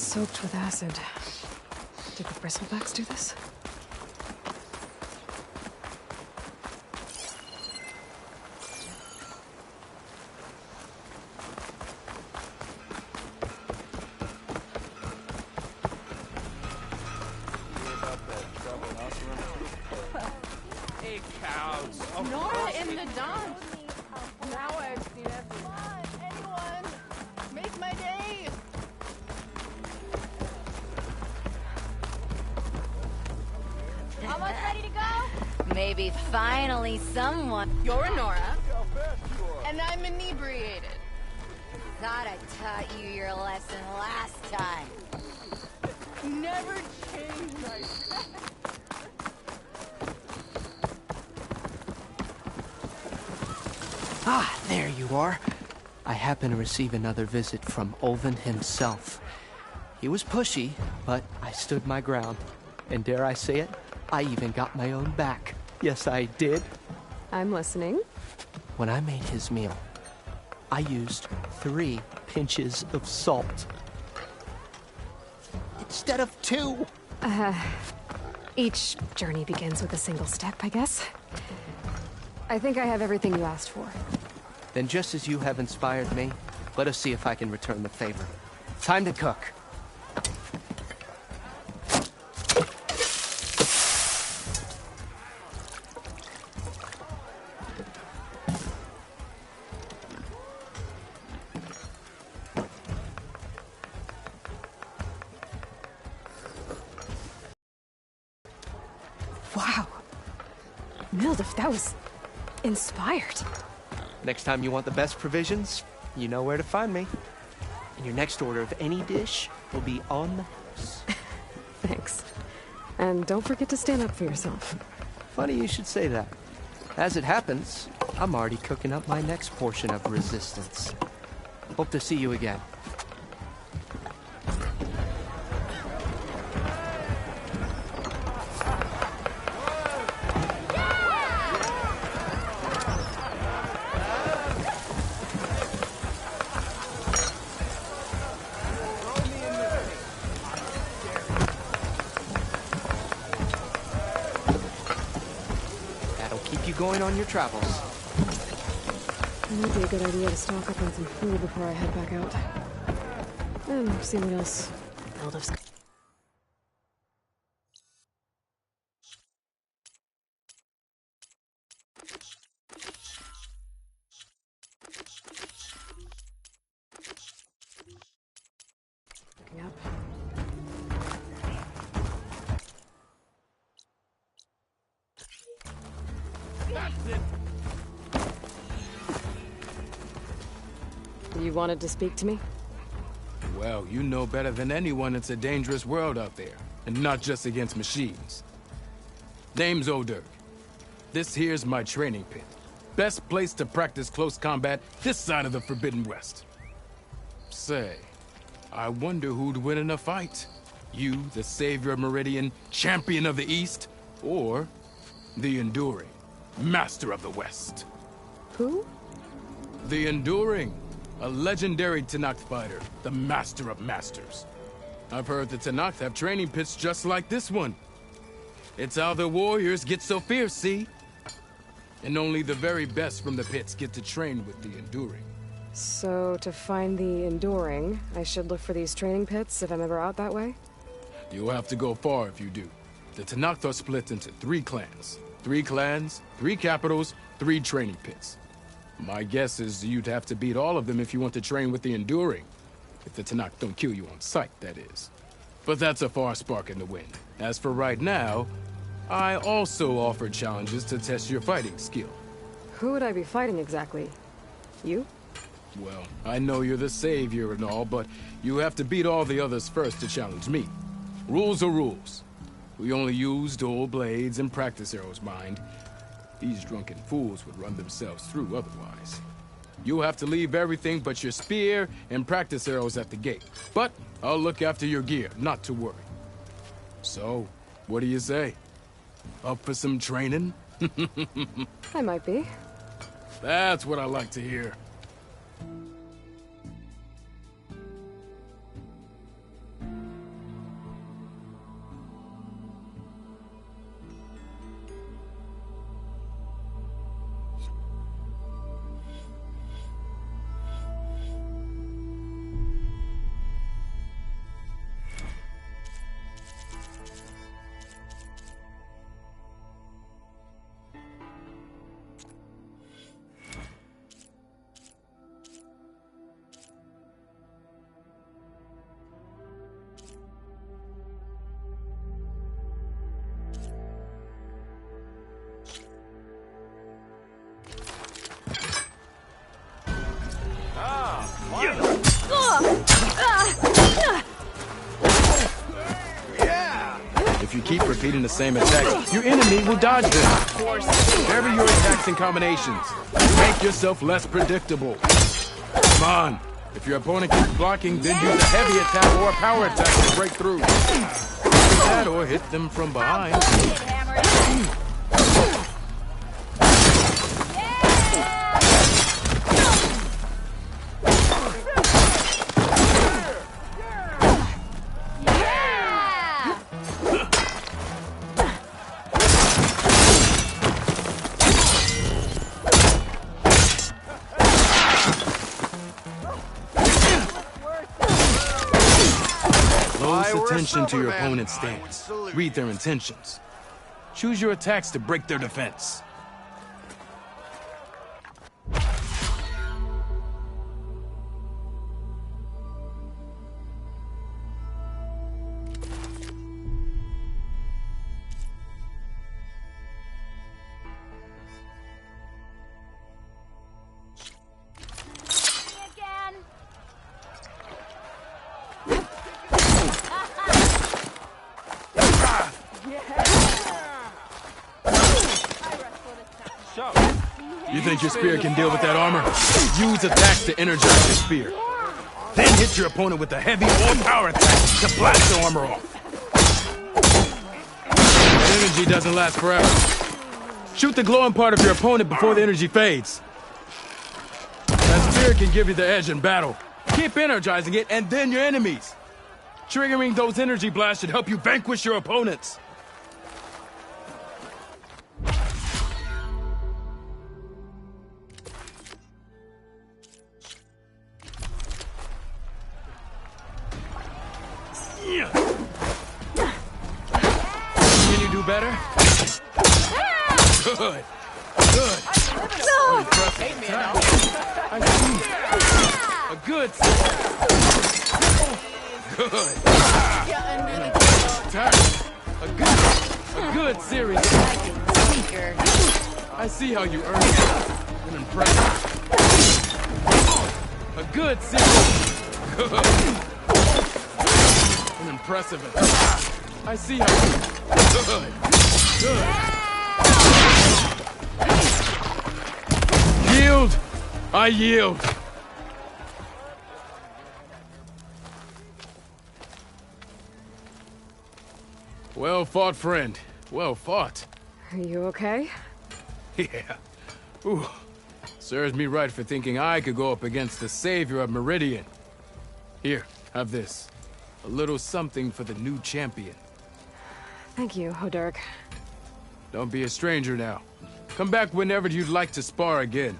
soaked with acid. Did the bristlebacks do this? Hey, cows. Nora in the dump. Now I've seen everything. Come on, anyone. Make my day. Almost ready to go? Maybe finally someone. You're a Nora. And I'm inebriated. Thought I taught you your lesson last time. Never change my... Ah, there you are. I happen to receive another visit from Ulvin himself. He was pushy, but I stood my ground. And dare I say it, I even got my own back. Yes, I did. I'm listening. When I made his meal, I used 3 pinches of salt. Instead of 2. Each journey begins with a single step, I guess. I think I have everything you asked for. Then just as you have inspired me, let us see if I can return the favor. Time to cook. Wow. Mildif, that was inspired. Next time you want the best provisions, you know where to find me. And your next order of any dish will be on the house. Thanks. And don't forget to stand up for yourself. Funny you should say that. As it happens, I'm already cooking up my next portion of resistance. Hope to see you again. Going on your travels. It might be a good idea to stock up on some food before I head back out. And see what else Mildif's... Picking up. You wanted to speak to me? Well, you know better than anyone it's a dangerous world out there, and not just against machines. Name's O'Dirk. This here's my training pit. Best place to practice close combat this side of the Forbidden West. Say, I wonder who'd win in a fight. You, the savior of Meridian, champion of the East, or the Enduring, master of the West. Who? The Enduring. A legendary Tenakth fighter, the master of masters. I've heard the Tenakth have training pits just like this one. It's how the warriors get so fierce, see? And only the very best from the pits get to train with the Enduring. So, to find the Enduring, I should look for these training pits if I'm ever out that way? You'll have to go far if you do. The Tenakth are split into 3 clans. 3 clans, 3 capitals, 3 training pits. My guess is you'd have to beat all of them if you want to train with the Enduring. If the Tenakth don't kill you on sight, that is. But that's a far spark in the wind. As for right now, I also offer challenges to test your fighting skill. Who would I be fighting exactly? You? Well, I know you're the savior and all, but you have to beat all the others first to challenge me. Rules are rules. We only use dual blades and practice arrows, mind. These drunken fools would run themselves through otherwise. You'll have to leave everything but your spear and practice arrows at the gate. But I'll look after your gear, not to worry. So, what do you say? Up for some training? I might be. That's what I like to hear. If you keep repeating the same attack, your enemy will dodge them. Vary your attacks and combinations. Make yourself less predictable. Come on. If your opponent keeps blocking, then use a heavy attack or a power attack to break through. Either that or hit them from behind. Close attention to your opponent's stance. Read their intentions. Choose your attacks to break their defense. You think your spear can deal with that armor? Use attacks to energize your spear. Then hit your opponent with a heavy or power attack to blast the armor off. The energy doesn't last forever. Shoot the glowing part of your opponent before the energy fades. That spear can give you the edge in battle. Keep energizing it and then your enemies. Triggering those energy blasts should help you vanquish your opponents. Can you do better? Good. Good. No! I see. A good. Good. A good series. I see how you earned it. An impressive. A good series. Good. An impressive. I see how you. Good. Good. Yield. I yield. Well fought, friend. Well fought. Are you okay? Yeah. Ooh. Serves me right for thinking I could go up against the savior of Meridian. Here, have this. A little something for the new champion. Thank you, Hoderick. Don't be a stranger now. Come back whenever you'd like to spar again.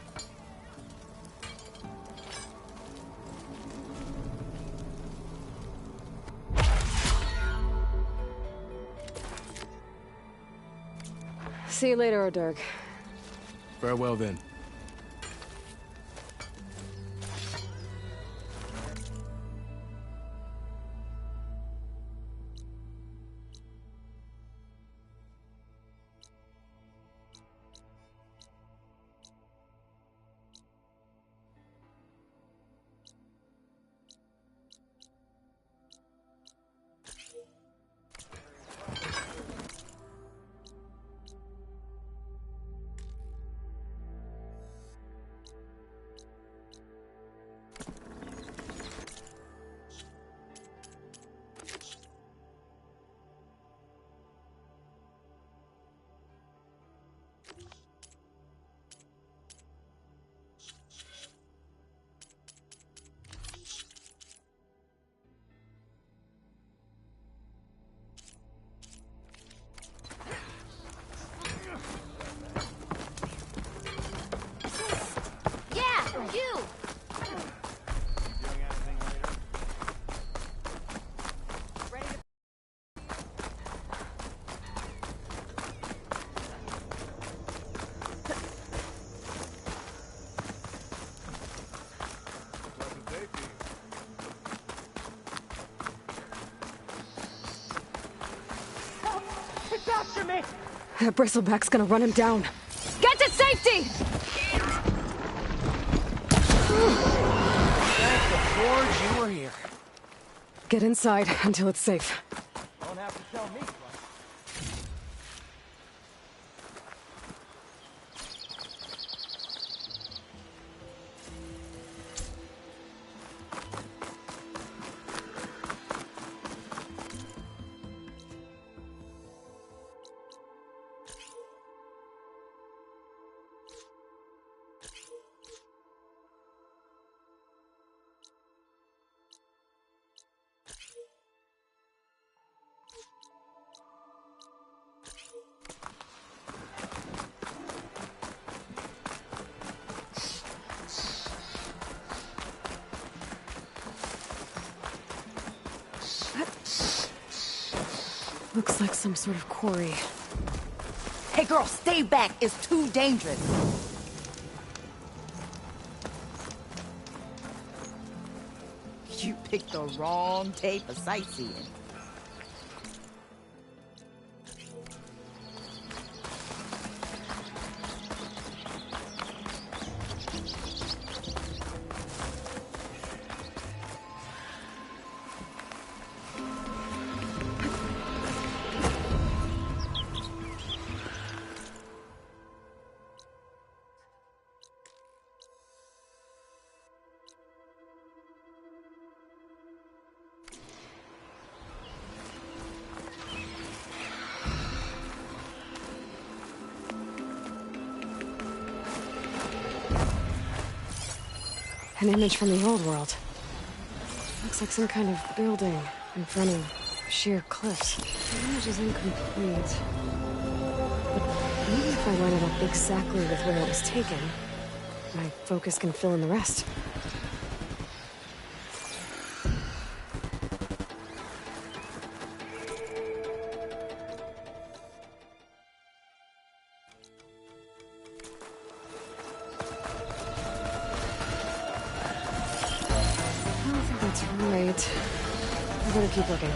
See you later, Hoderick. Farewell then. That bristleback's gonna run him down. Get to safety! Thank the Forge you were here. Get inside until it's safe. Don't have to tell me twice. Looks like some sort of quarry. Hey girl, stay back. It's too dangerous. You picked the wrong day for sightseeing. An image from the old world. Looks like some kind of building in front of sheer cliffs. The image is incomplete. But maybe if I line it up exactly with where it was taken, my focus can fill in the rest. I don't think that's right. I better keep looking.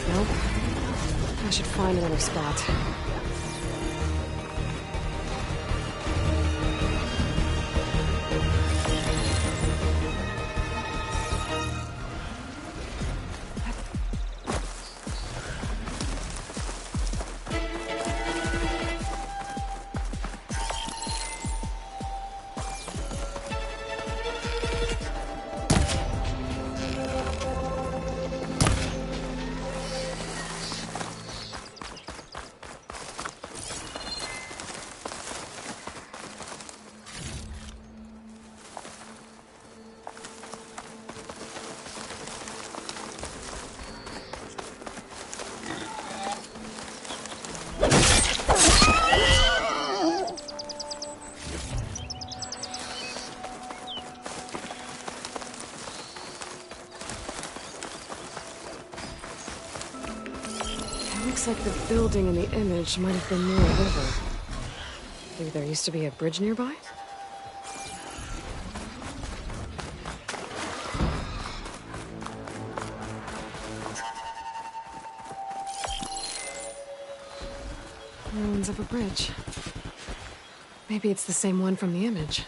Nope. I should find another spot. Looks like the building in the image might have been near a river. Maybe there used to be a bridge nearby? Ruins of a bridge. Maybe it's the same one from the image.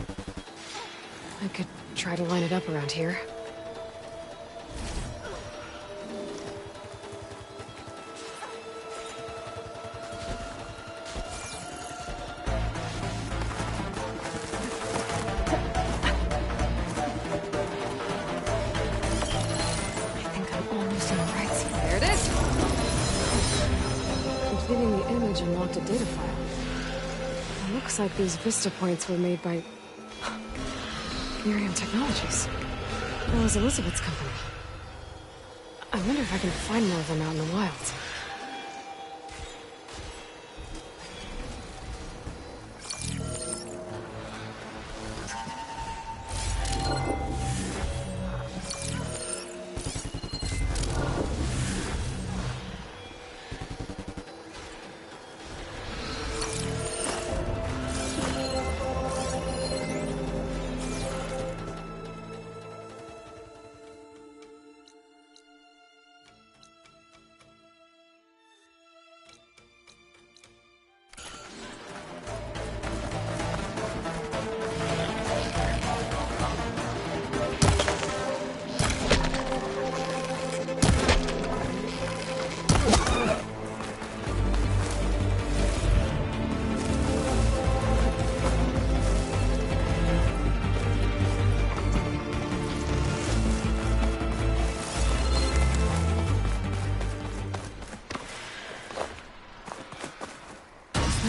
I could try to line it up around here. Completing the image unlocked a data file. It looks like these Vista points were made by Miriam Technologies. That was Elizabeth's company. I wonder if I can find more of them out in the wild.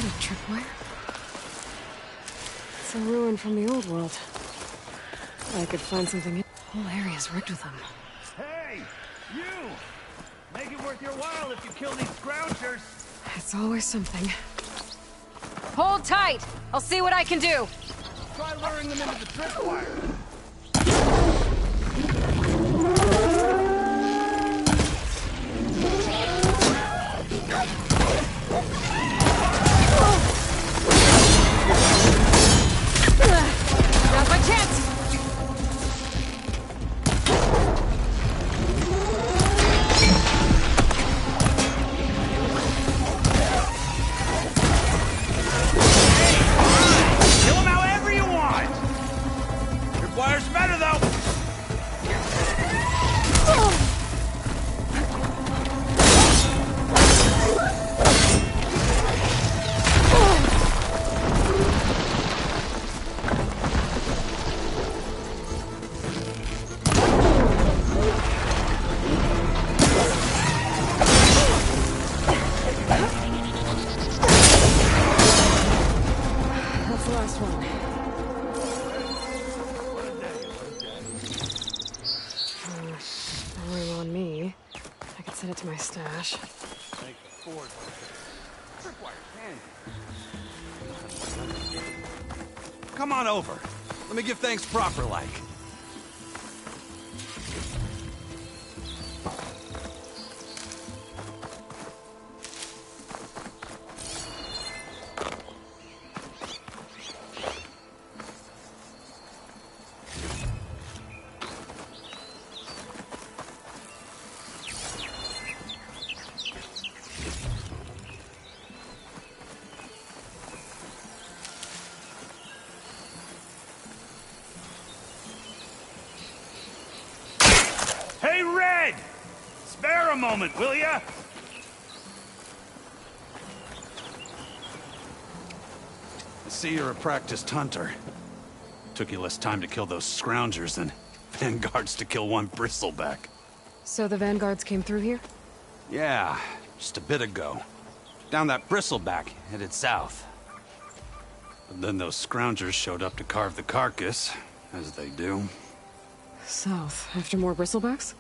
that a tripwire? It's a ruin from the old world. I could find something in... The whole area's rigged with them. Hey! You! Make it worth your while if you kill these scroungers! It's always something. Hold tight! I'll see what I can do! Try luring them into the tripwire! Now's my chance! Kill them however you want! Tripwire's better, though! That's the last one. No room on me. I could send it to my stash. Come on over. Let me give thanks proper like. Hey, Red! Spare a moment, will ya? I see you're a practiced hunter. Took you less time to kill those scroungers than vanguards to kill one bristleback. So the vanguards came through here? Yeah, just a bit ago. Down that bristleback, headed south. But then those scroungers showed up to carve the carcass, as they do. South, after more bristlebacks?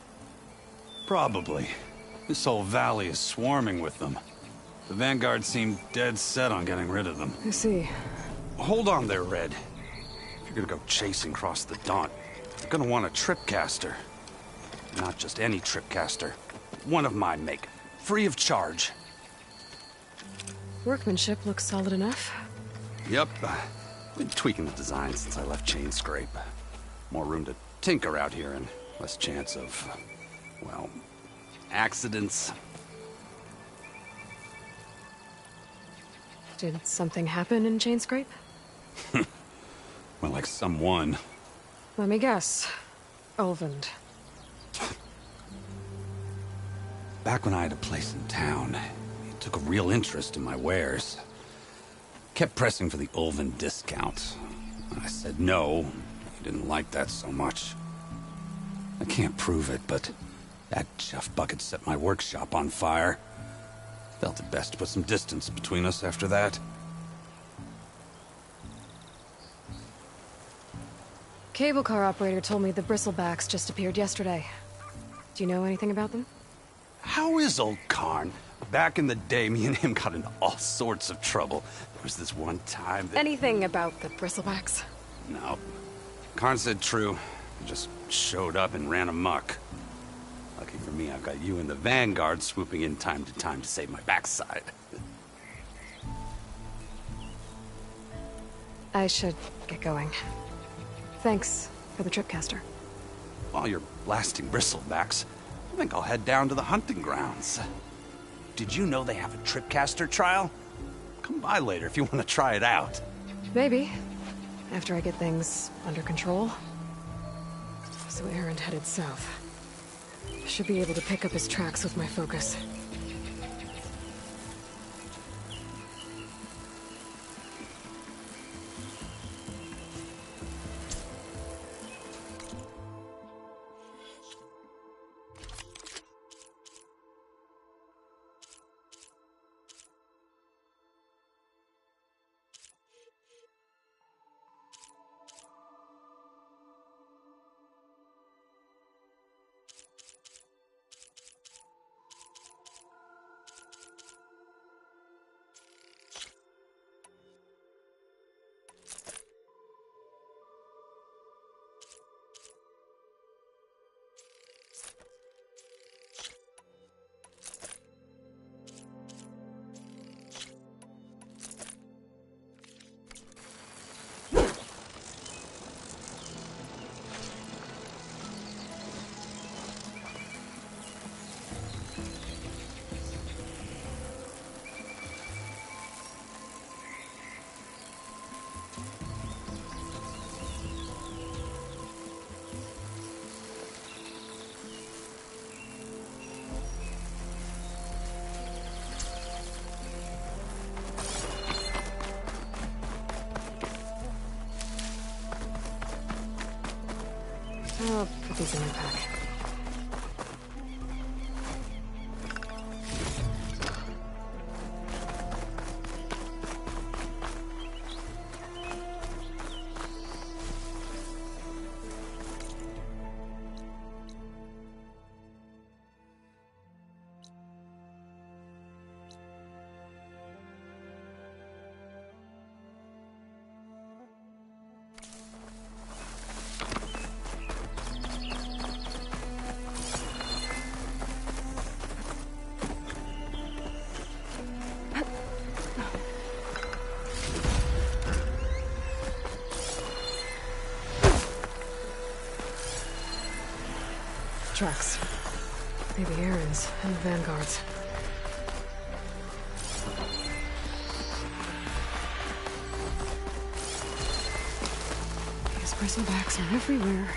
Probably. This whole valley is swarming with them. The Vanguard seemed dead set on getting rid of them. I see. Hold on there, Red. If you're gonna go chasing across the Daunt, you're gonna want a tripcaster. Not just any tripcaster. One of my make. Free of charge. Workmanship looks solid enough. Yep. Been tweaking the design since I left Chain Scrape. More room to tinker out here and less chance of, well, accidents. Did something happen in Chainscrape? Well, like someone. Let me guess. Ulvund. Back when I had a place in town, he took a real interest in my wares. Kept pressing for the Ulvund discount. I said no. He didn't like that so much. I can't prove it, but that Jeff bucket set my workshop on fire. Felt it best to put some distance between us after that. Cable car operator told me the bristlebacks just appeared yesterday. Do you know anything about them? How is old Karn? Back in the day, me and him got into all sorts of trouble. There was this one time that... Anything about the bristlebacks? No. Karn said true. He just showed up and ran amok. Lucky for me, I've got you and the Vanguard swooping in time to save my backside. I should get going. Thanks for the tripcaster. While you're blasting bristlebacks, I think I'll head down to the hunting grounds. Did you know they have a tripcaster trial? Come by later if you want to try it out. Maybe. After I get things under control. So Erend headed south. Should be able to pick up his tracks with my focus. I'll put these in my pack. Tracks. Maybe Aaron's and the Vanguard's. These bristlebacks are everywhere.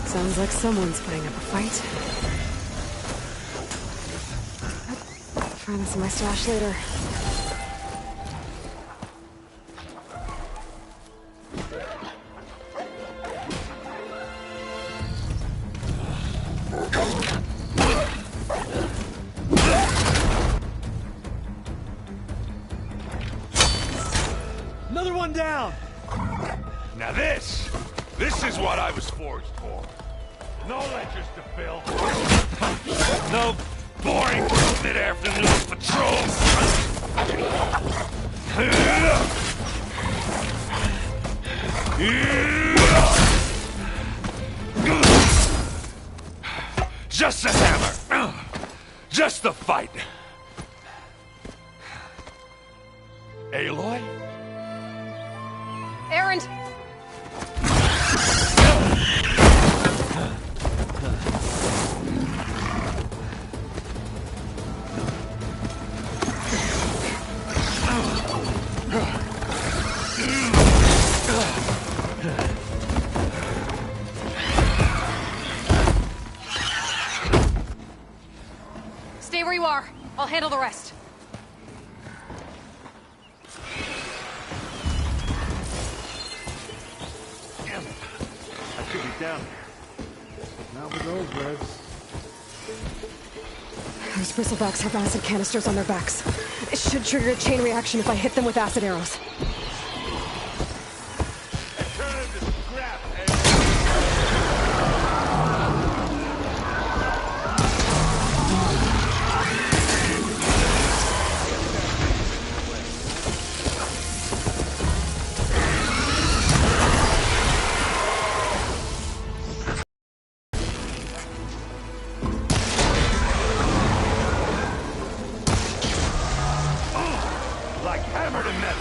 Sounds like someone's putting up a fight. Try this in my stash later. Another one down! Now this is what I was forged for. No ledgers to fill. No boring mid-afternoon patrols. Just a hammer. Just the fight. Aloy? Aaron! Stay where you are. I'll handle the rest. Damn it. I could be down here. Not with those reds. Those bristlebacks have acid canisters on their backs. It should trigger a chain reaction if I hit them with acid arrows. Turn into scrap, like hammered in metal.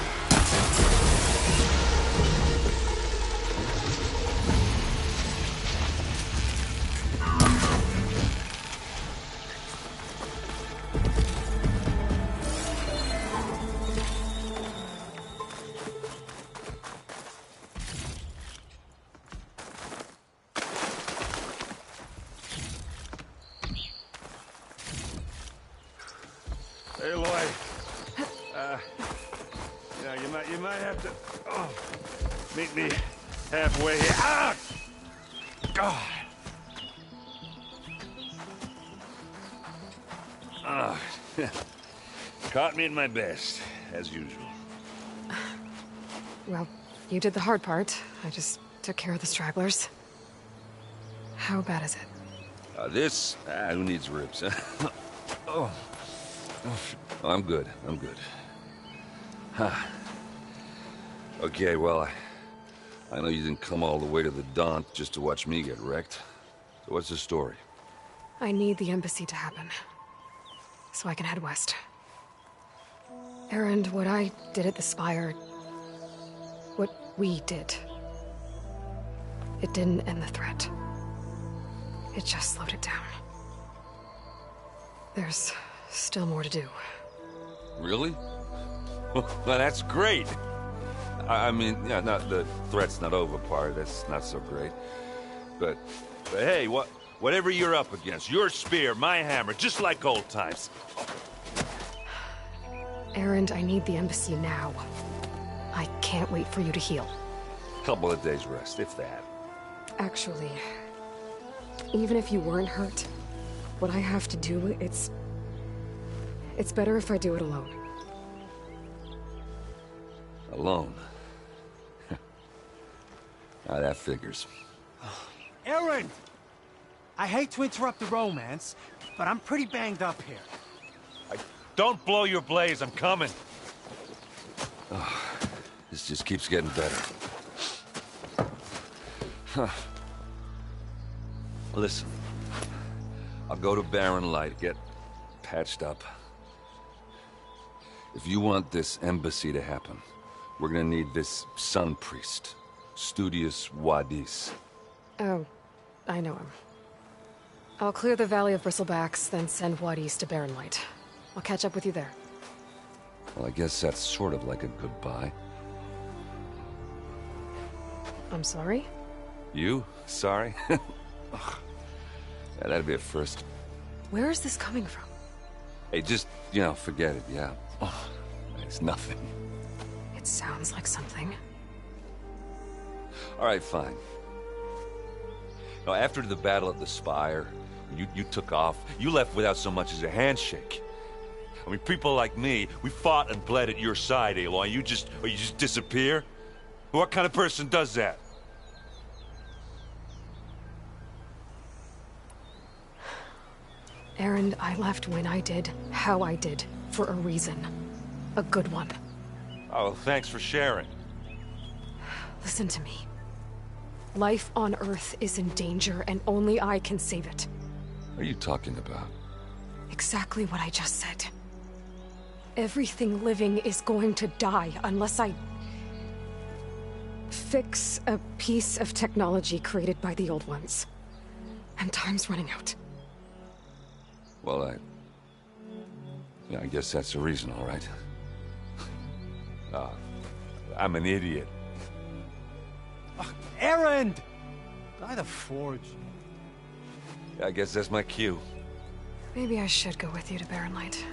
Hey, Lloyd. You might have to meet me halfway here. Ah! God. Caught me at my best, as usual. Well, you did the hard part. I just took care of the stragglers. How bad is it? This? Who needs ribs? Oh. I'm good. I'm good. Huh. Okay, well, I know you didn't come all the way to the Daunt just to watch me get wrecked. So what's the story? I need the embassy to happen, so I can head west. Erend, what I did at the Spire... what we did... it didn't end the threat. It just slowed it down. There's still more to do. Really? Well, that's great. I mean, yeah, not the threat's not over part. That's not so great. But hey, whatever you're up against, your spear, my hammer, just like old times. Erend, I need the embassy now. I can't wait for you to heal. Couple of days rest, if that. Actually, even if you weren't hurt, what I have to do, it's better if I do it alone. Alone? Now that figures. Erend! I hate to interrupt the romance, but I'm pretty banged up here. Don't blow your blaze, I'm coming. Oh, this just keeps getting better. Huh. Listen, I'll go to Barren Light, get patched up. If you want this embassy to happen, we're gonna need this Sun Priest, Studius Wadis. Oh, I know him. I'll clear the Valley of Bristlebacks, then send Wadis to Barren Light. I'll catch up with you there. Well, I guess that's sort of like a goodbye. I'm sorry? You? Sorry? Ugh. Yeah, that'd be a first. Where is this coming from? Hey, just, forget it, yeah. Oh, it's nothing. It sounds like something. All right, fine. Now, after the battle at the Spire, you took off. You left without so much as a handshake. I mean, people like me, we fought and bled at your side, Aloy. You just disappear? What kind of person does that? Erend, I left when I did, how I did, for a reason. A good one. Oh, thanks for sharing. Listen to me. Life on Earth is in danger, and only I can save it. What are you talking about? Exactly what I just said. Everything living is going to die unless I... fix a piece of technology created by the Old Ones. And time's running out. Well, I guess that's the reason, all right. I'm an idiot. Erend! By the Forge. I guess that's my cue. Maybe I should go with you to Barren Light.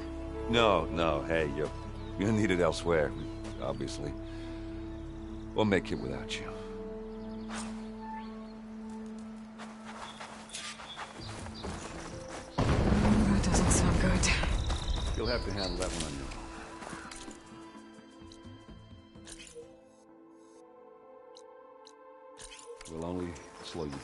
No, hey, you're needed elsewhere, obviously. We'll make it without you. That doesn't sound good. You'll have to handle that one on your own. We'll only slow you down.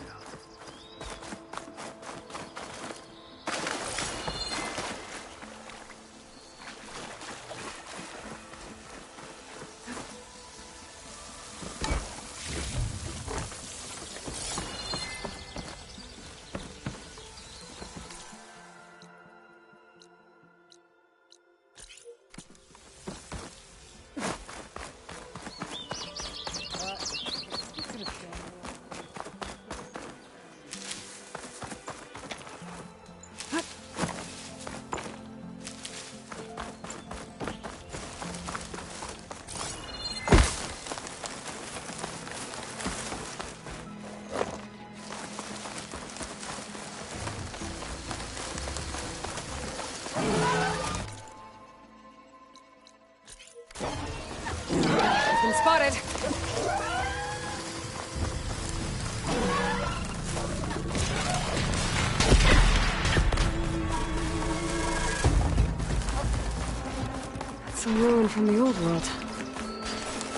Some ruin from the old world.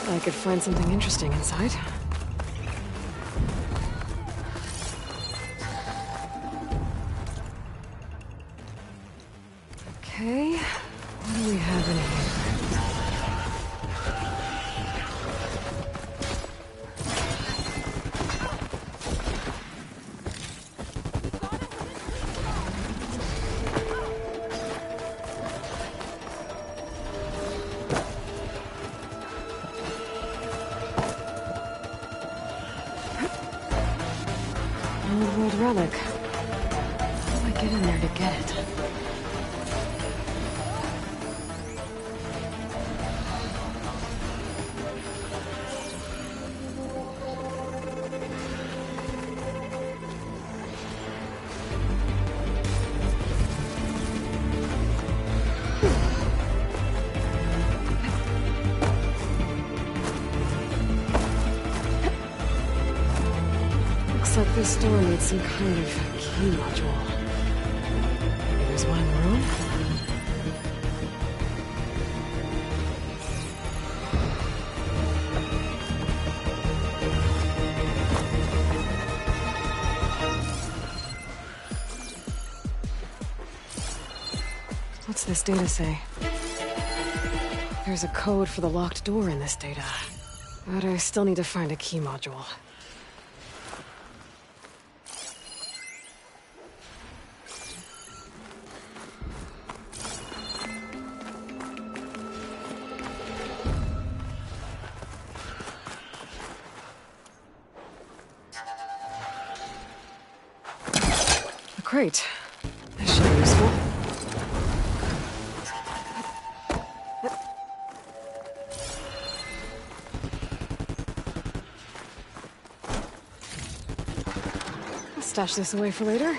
I could find something interesting inside. Okay, what do we have in here? Old world relic. How do I get in there to get it? Looks like this door needs some kind of key module. Maybe there's one in the room? What's this data say? There's a code for the locked door in this data. But I still need to find a key module. A crate. This should be useful. I'll stash this away for later.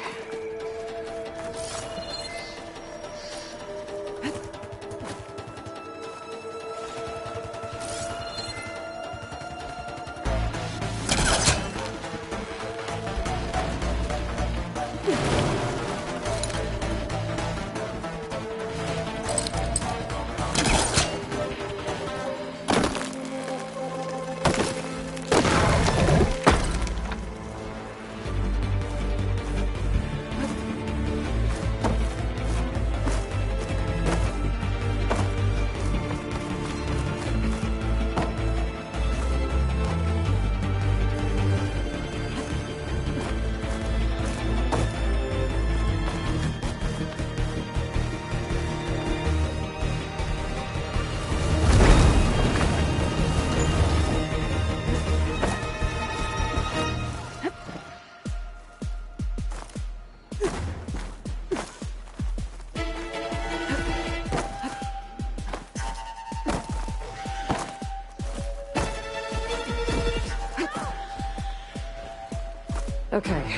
Okay,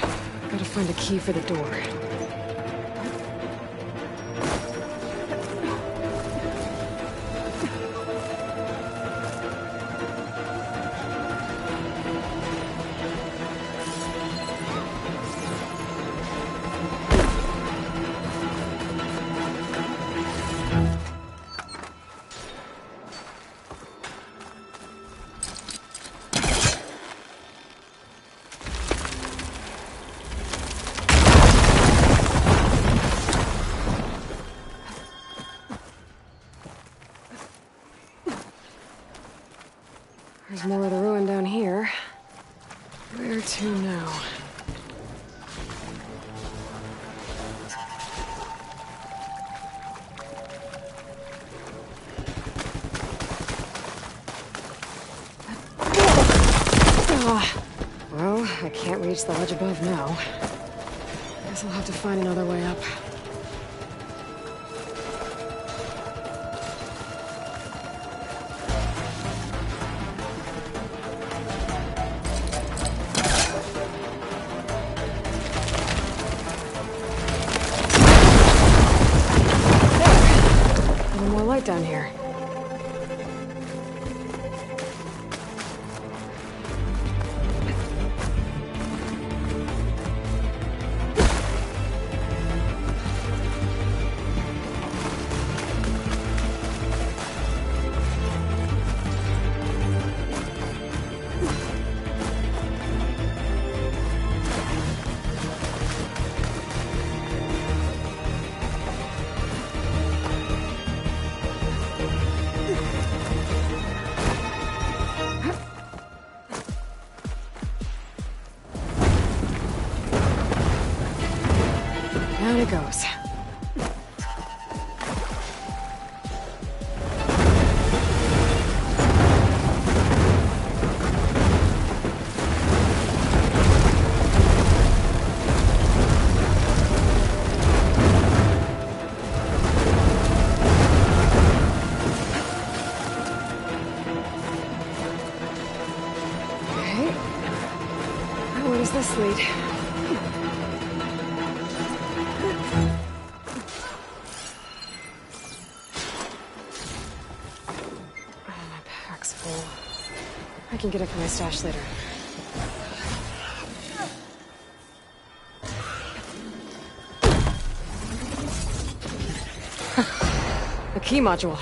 gotta find a key for the door. There's more of the ruin down here. Where to now? Well, I can't reach the ledge above now. Guess I'll have to find another way up. Down here. Down it goes. Okay. Where does this lead? My pack's full. I can get it from my stash later. A key module.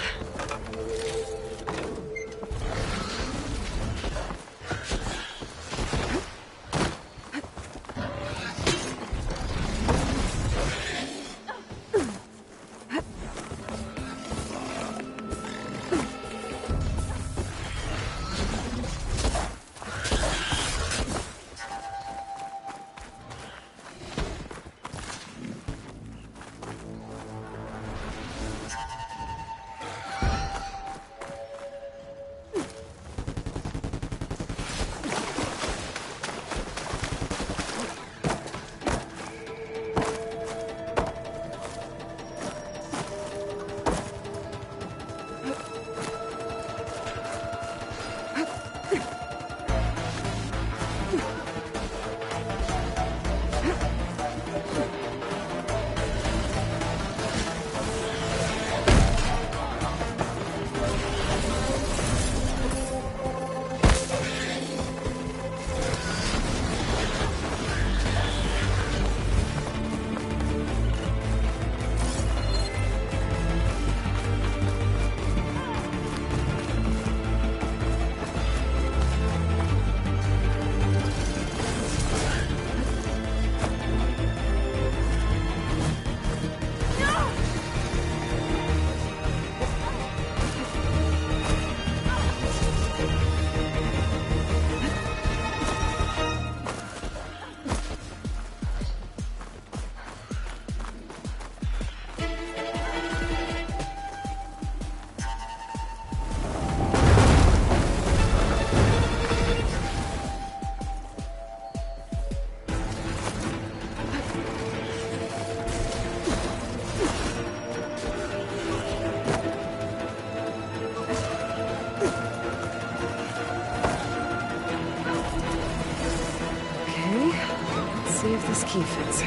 See if this key fits.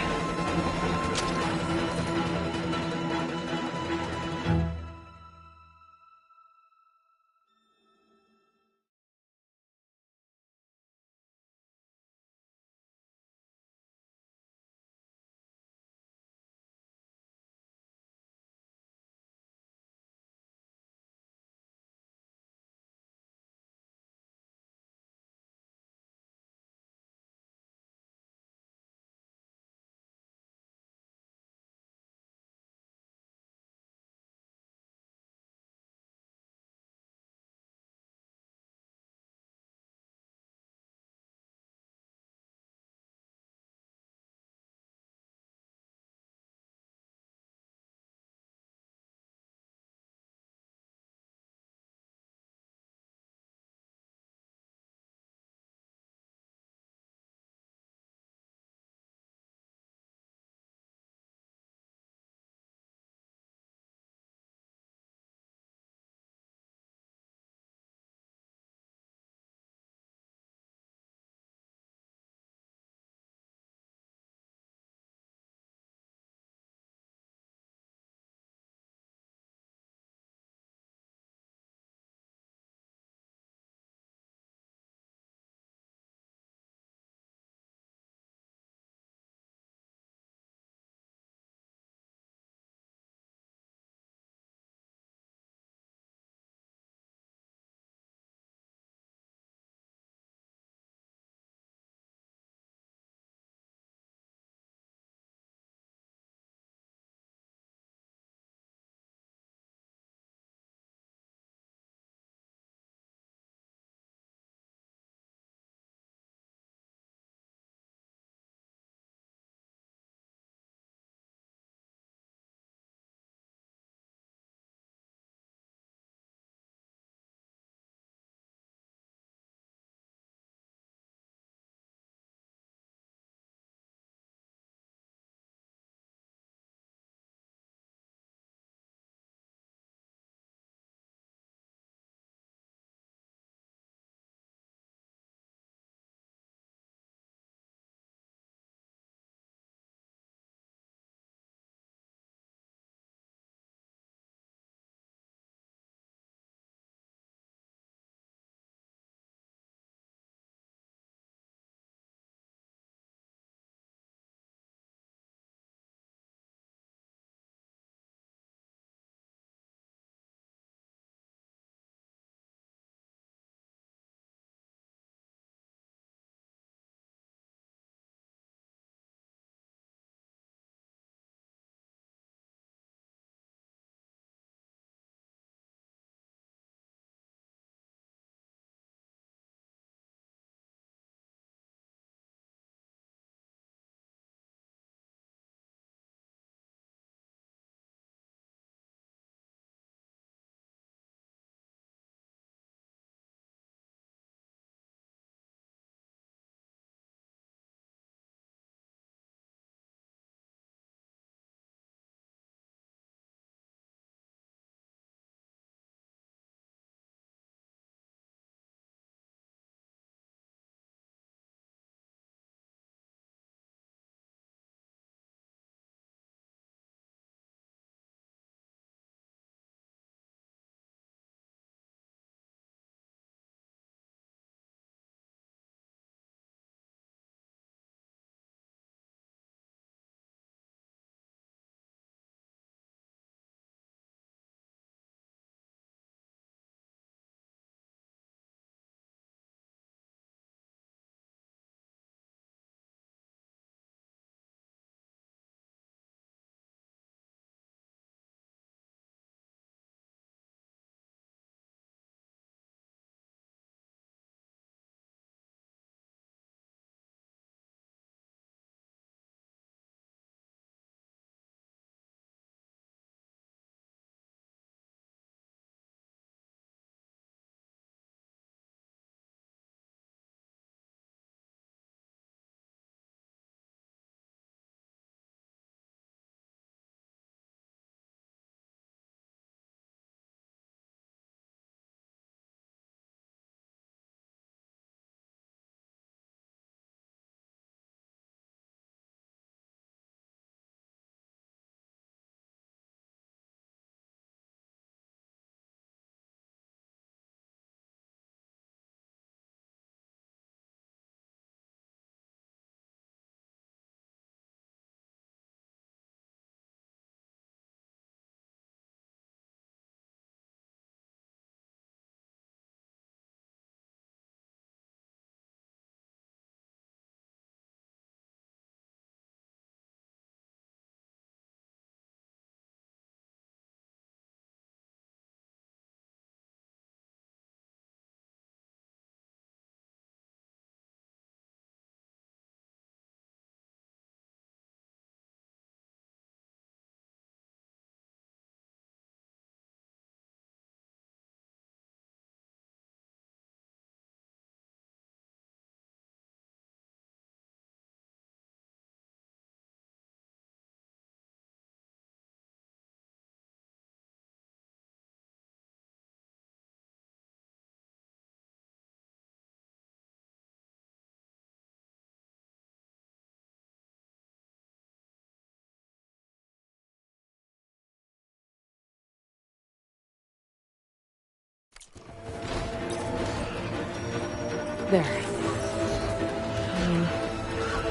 There.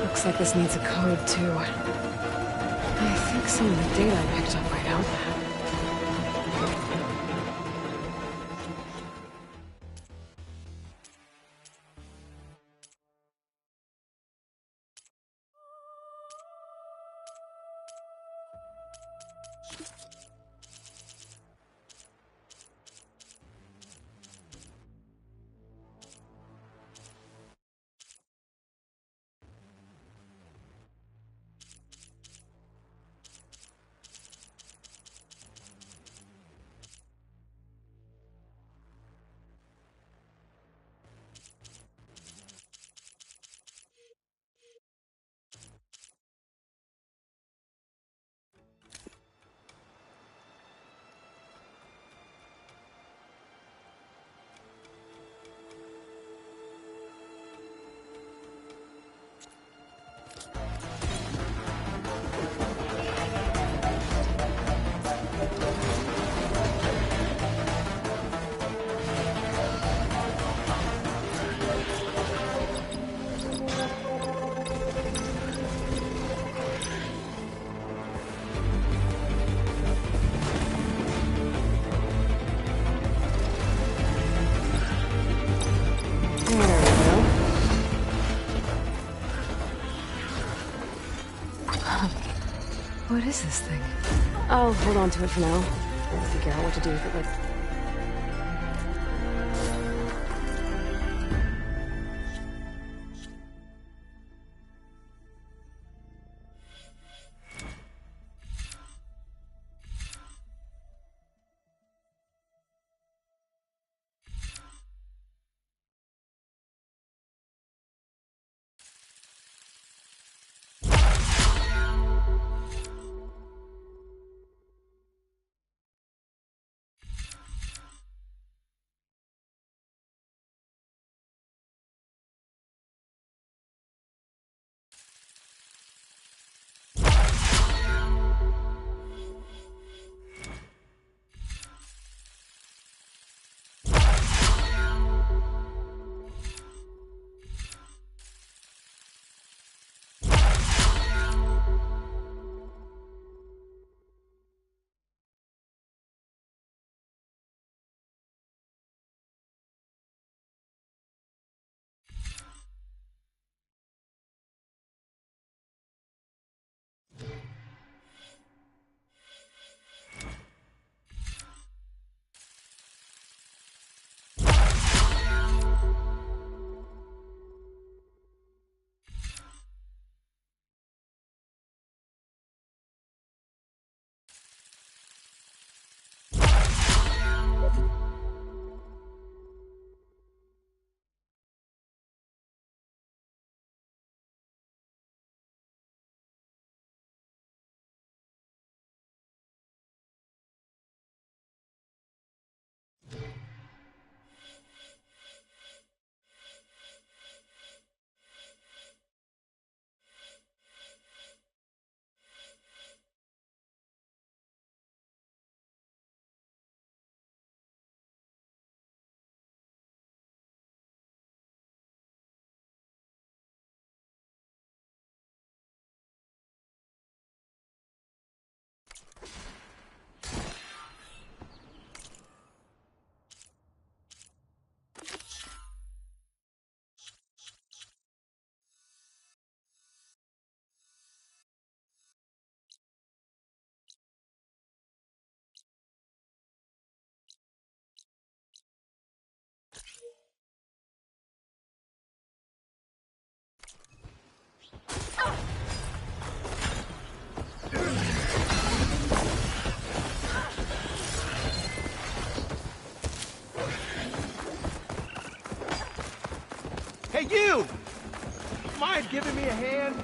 Looks like this needs a code, too. I think some of the data I picked up might help. What is this thing? I'll hold on to it for now. I'll figure out what to do with it later. Hey, you! Mind giving me a hand?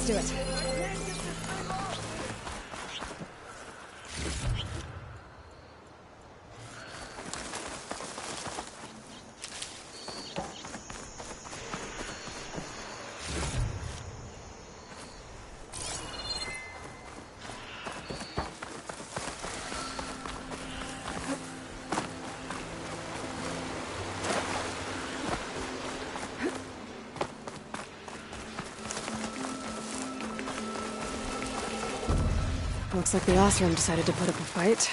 Let's do it. Looks like the Osram decided to put up a fight.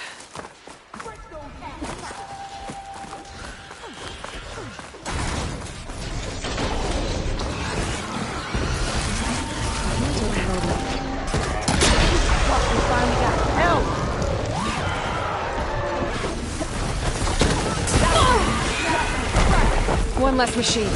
One less machine.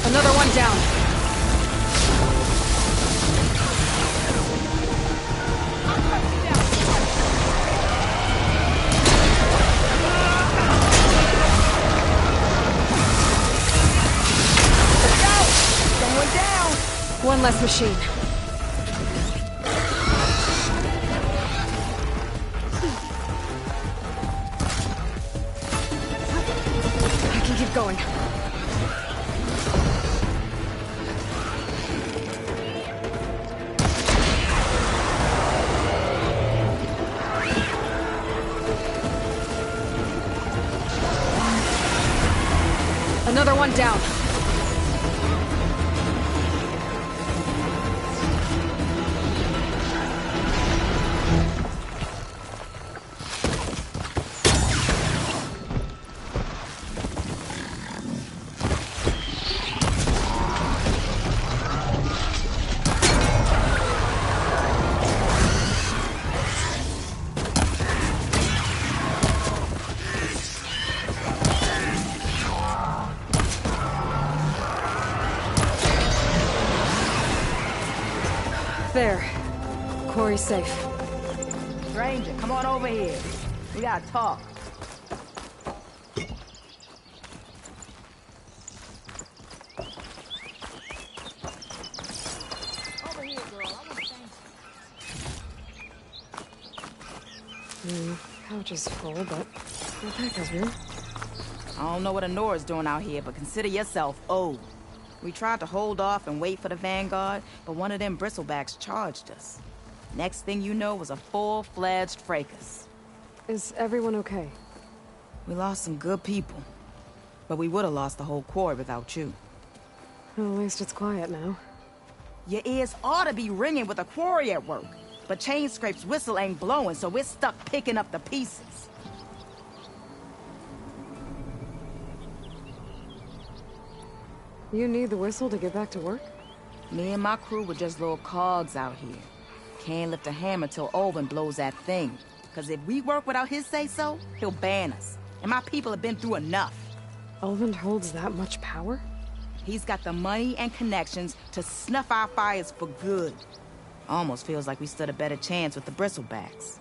Another one down. Someone down. One less machine. I can keep going. Another one down. There. Quarry's safe. Stranger, come on over here. We gotta talk. Over here, girl. I want to Couch is full, but my pack has room. I don't know what Honora's doing out here, but consider yourself owed. We tried to hold off and wait for the Vanguard, but one of them bristlebacks charged us. Next thing you know was a full-fledged fracas. Is everyone okay? We lost some good people, but we would have lost the whole quarry without you. Well, at least it's quiet now. Your ears ought to be ringing with a quarry at work, but Chainscrape's whistle ain't blowing, so we're stuck picking up the pieces. You need the whistle to get back to work? Me and my crew were just little cogs out here. Can't lift a hammer till Olvin blows that thing. Cause if we work without his say-so, he'll ban us. And my people have been through enough. Ulvund holds that much power? He's got the money and connections to snuff our fires for good. Almost feels like we stood a better chance with the bristlebacks.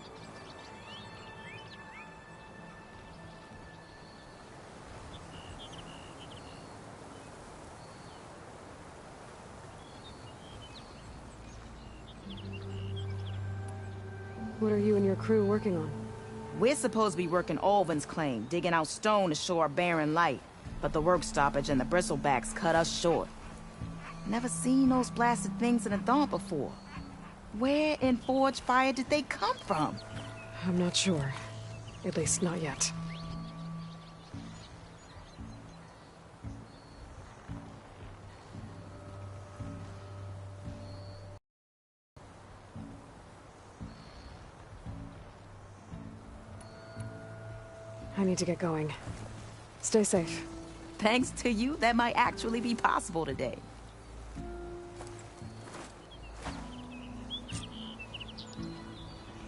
What are you and your crew working on? We're supposed to be working Olvin's claim, digging out stone to show our barren light. But the work stoppage and the bristlebacks cut us short. Never seen those blasted things in the dawn before. Where in Forge Fire did they come from? I'm not sure. At least not yet. I need to get going. Stay safe. Thanks to you, that might actually be possible today.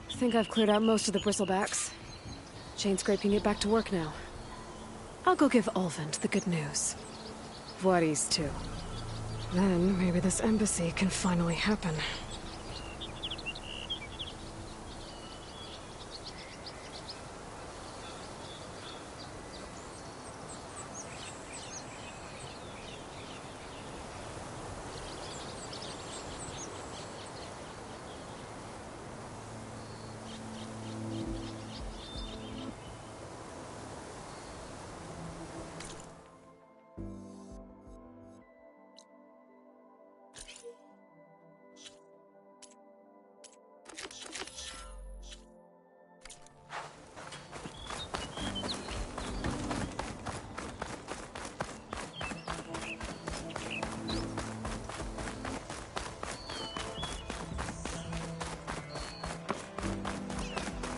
I think I've cleared out most of the bristlebacks. Chain scraping it back to work now. I'll go give Ulvund the good news. Voorhis too. Then maybe this embassy can finally happen.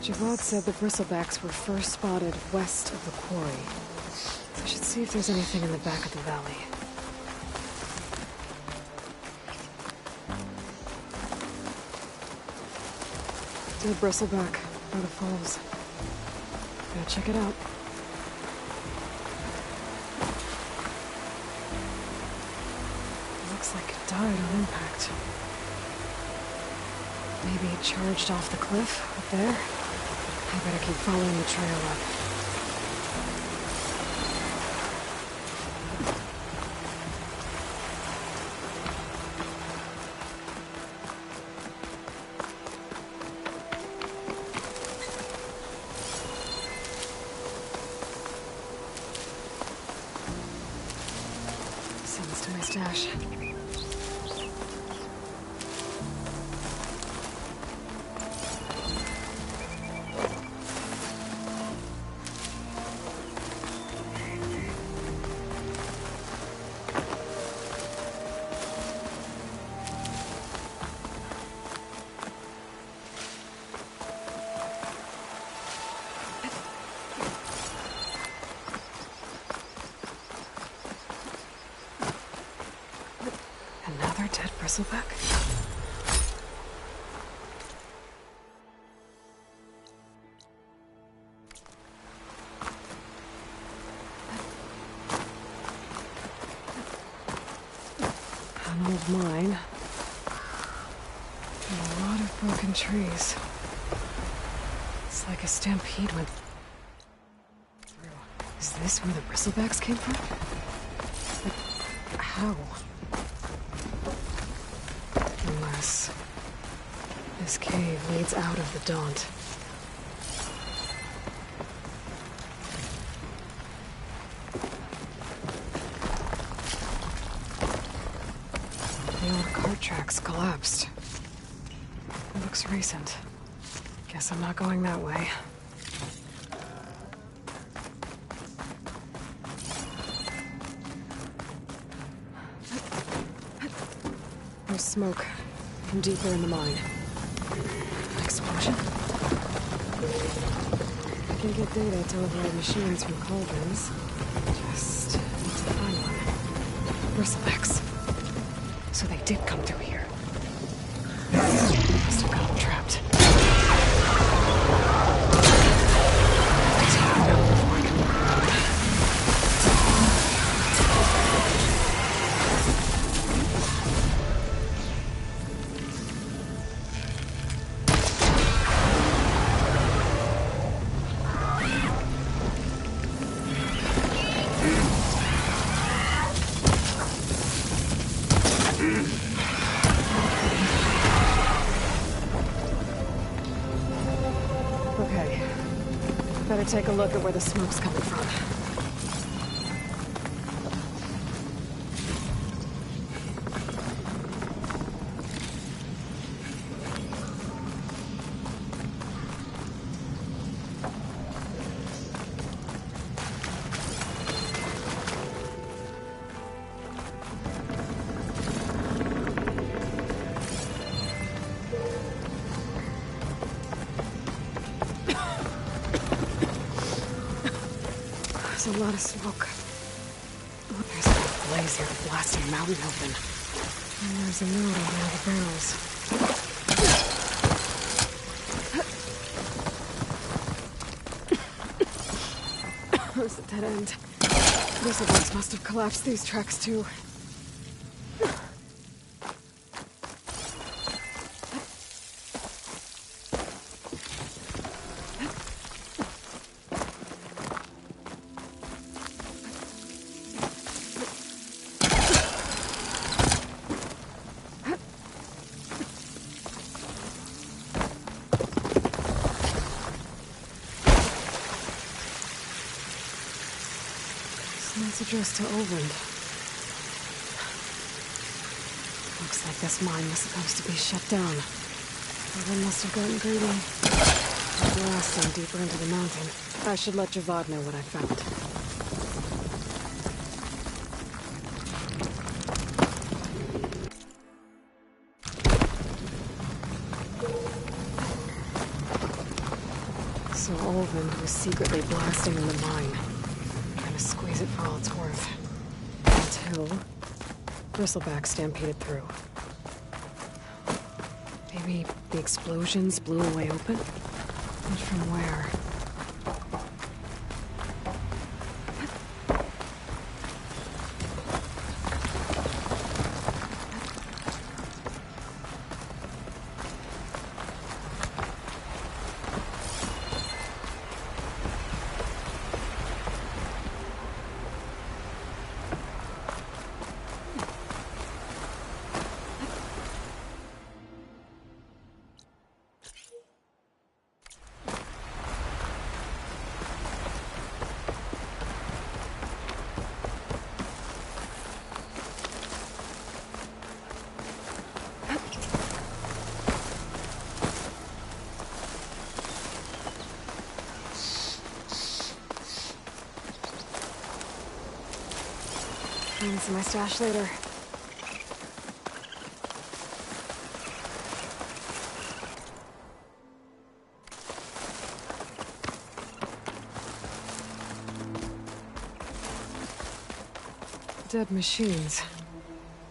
Javad said the bristlebacks were first spotted west of the quarry. I should see if there's anything in the back of the valley. Dead bristleback by the falls. Gotta check it out. Looks like it died on impact. Maybe it charged off the cliff up there. I better keep following the trail up. Sends to my stash. Another dead bristleback? An old mine. And a lot of broken trees. It's like a stampede went through. Is this where the bristlebacks came from? But how? Unless this cave leads out of the Daunt. The old cart tracks collapsed. It looks recent. Guess I'm not going that way. There's smoke from deeper in the mine. An explosion? I can get data to override machines from cauldrons. Just need to find one. Bristlebacks. So they did come through here. Must have got them trapped. Take them out before I can work around them. Okay. Better take a look at where the smoke's coming from. There's a lot of smoke. Oh, there's a blaze here to blast a mountain open. And there's a note on one of the barrels. There's a dead end. Bristlebugs must have collapsed these tracks too. It's addressed to Olvend. Looks like this mine was supposed to be shut down. Olvend must have gotten greedy. Blasting deeper into the mountain. I should let Javad know what I found. So Olvend was secretly blasting in the mine. To squeeze it for all it's worth. Until Bristleback stampeded through. Maybe the explosions blew a way open? But from where? Find some of my stash later. Dead machines.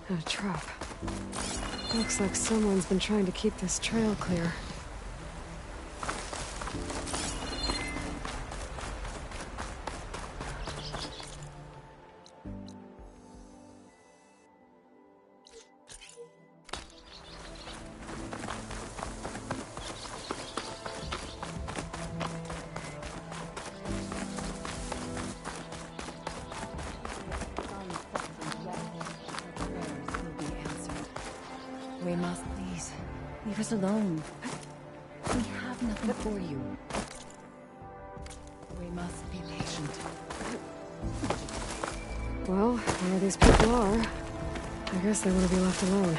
And a trap. Looks like someone's been trying to keep this trail clear. We must please leave us alone. We have nothing for you. We must be patient. Well, where these people are, I guess they want to be left alone.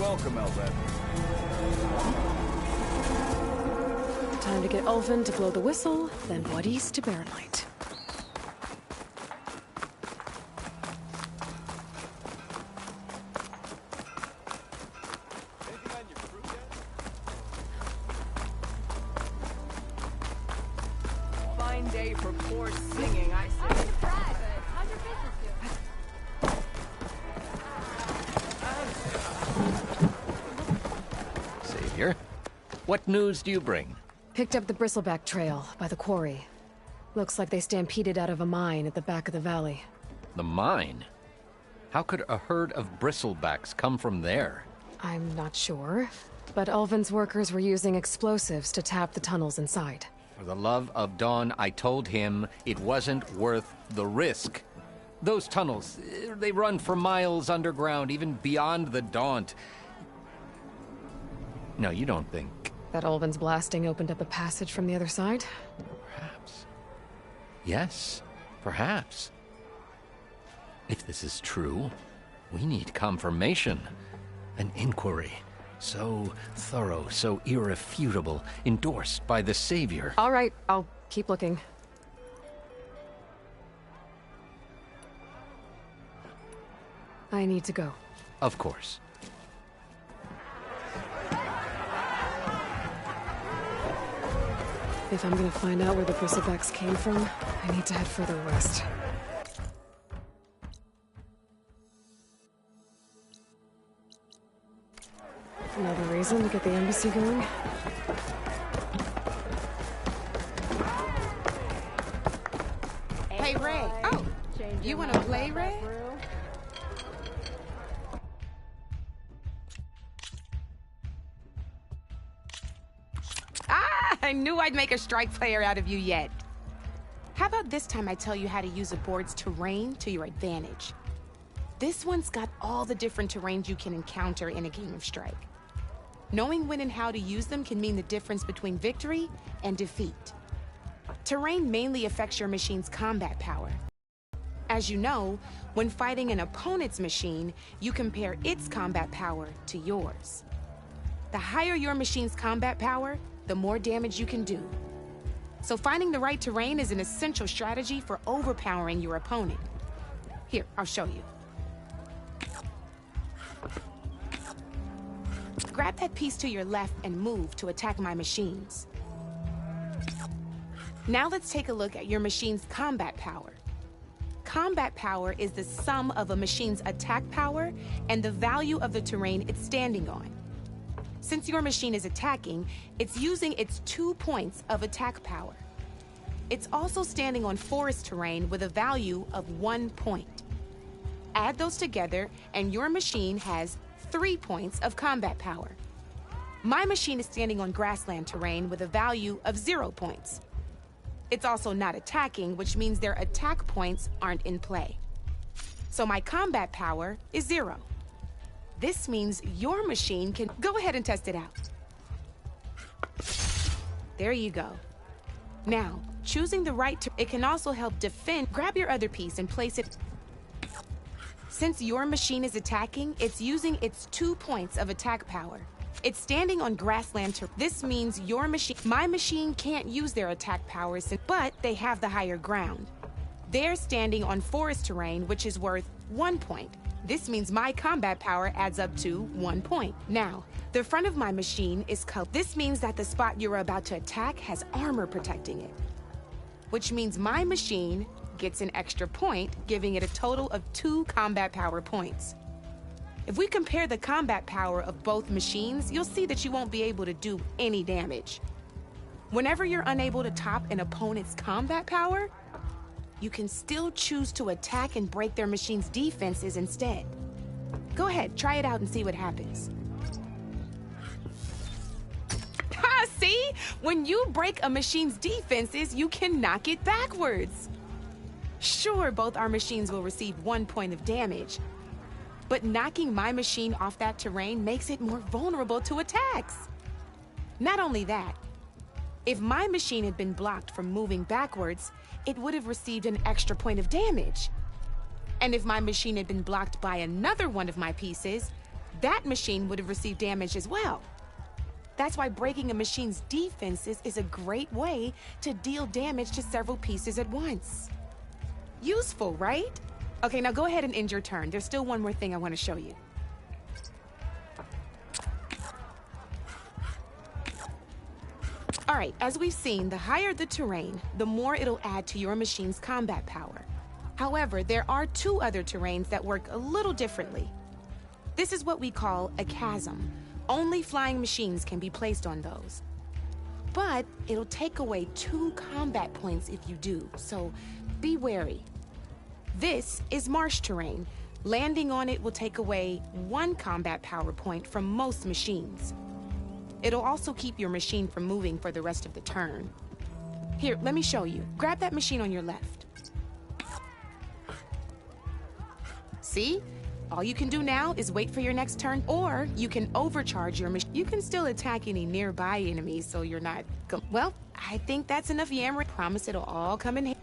welcome, Elven. Time to get Ulvin to blow the whistle, then Wadis to bear light. Fine day for poor singing, I say. How's your business doing? Savior, what news do you bring? Picked up the Bristleback Trail by the quarry. Looks like they stampeded out of a mine at the back of the valley. The mine? How could a herd of bristlebacks come from there? I'm not sure, but Ulvin's workers were using explosives to tap the tunnels inside. For the love of Dawn, I told him it wasn't worth the risk. Those tunnels, they run for miles underground, even beyond the Daunt. No, you don't think... That Ulvin's blasting opened up a passage from the other side? Perhaps. Yes, perhaps. If this is true, we need confirmation. An inquiry. So thorough, so irrefutable, endorsed by the Savior. All right, I'll keep looking. I need to go. Of course. If I'm gonna find out where the Bristlebacks came from, I need to head further west. Another reason to get the embassy going? Hey, Ray. Oh, you want to play, Ray? I knew I'd make a strike player out of you yet. How about this time I tell you how to use a board's terrain to your advantage? This one's got all the different terrains you can encounter in a game of Strike. Knowing when and how to use them can mean the difference between victory and defeat. Terrain mainly affects your machine's combat power. As you know, when fighting an opponent's machine, you compare its combat power to yours. The higher your machine's combat power, the more damage you can do. So finding the right terrain is an essential strategy for overpowering your opponent. Here, I'll show you. Grab that piece to your left and move to attack my machines. Now let's take a look at your machine's combat power. Combat power is the sum of a machine's attack power and the value of the terrain it's standing on. Since your machine is attacking, it's using its 2 points of attack power. It's also standing on forest terrain with a value of 1 point. Add those together, and your machine has 3 points of combat power. My machine is standing on grassland terrain with a value of 0 points. It's also not attacking, which means their attack points aren't in play. So my combat power is 0. This means your machine can... Go ahead and test it out. There you go. Now, choosing the right... It can also help defend... Grab your other piece and place it... Since your machine is attacking, it's using its 2 points of attack power. It's standing on grassland terrain. This means your machine... My machine can't use their attack powers, but they have the higher ground. They're standing on forest terrain, which is worth 1 point. This means my combat power adds up to 1 point. Now, the front of my machine is covered. This means that the spot you're about to attack has armor protecting it, which means my machine gets an extra point, giving it a total of 2 combat power points. If we compare the combat power of both machines, you'll see that you won't be able to do any damage. Whenever you're unable to top an opponent's combat power, you can still choose to attack and break their machine's defenses instead. Go ahead, try it out and see what happens. Ha, see? When you break a machine's defenses, you can knock it backwards. Sure, both our machines will receive 1 point of damage, but knocking my machine off that terrain makes it more vulnerable to attacks. Not only that, if my machine had been blocked from moving backwards, it would have received an extra point of damage. And if my machine had been blocked by another one of my pieces, that machine would have received damage as well. That's why breaking a machine's defenses is a great way to deal damage to several pieces at once. Useful, right? Okay, now go ahead and end your turn. There's still one more thing I want to show you. All right, as we've seen, the higher the terrain, the more it'll add to your machine's combat power. However, there are two other terrains that work a little differently. This is what we call a chasm. Only flying machines can be placed on those. But it'll take away 2 combat points if you do, so be wary. This is marsh terrain. Landing on it will take away 1 combat power point from most machines. It'll also keep your machine from moving for the rest of the turn. Here, let me show you. Grab that machine on your left. See? All you can do now is wait for your next turn, or you can overcharge your machine. You can still attack any nearby enemies, so you're not... Well, I think that's enough yammering. Promise it'll all come in handy.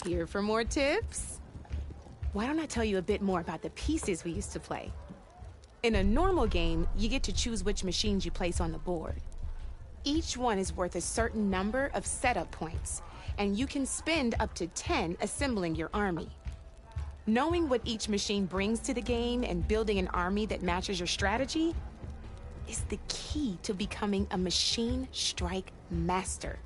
Here for more tips? Why don't I tell you a bit more about the pieces we used to play? In a normal game, you get to choose which machines you place on the board. Each one is worth a certain number of setup points, and you can spend up to 10 assembling your army. Knowing what each machine brings to the game and building an army that matches your strategy is the key to becoming a machine strike master.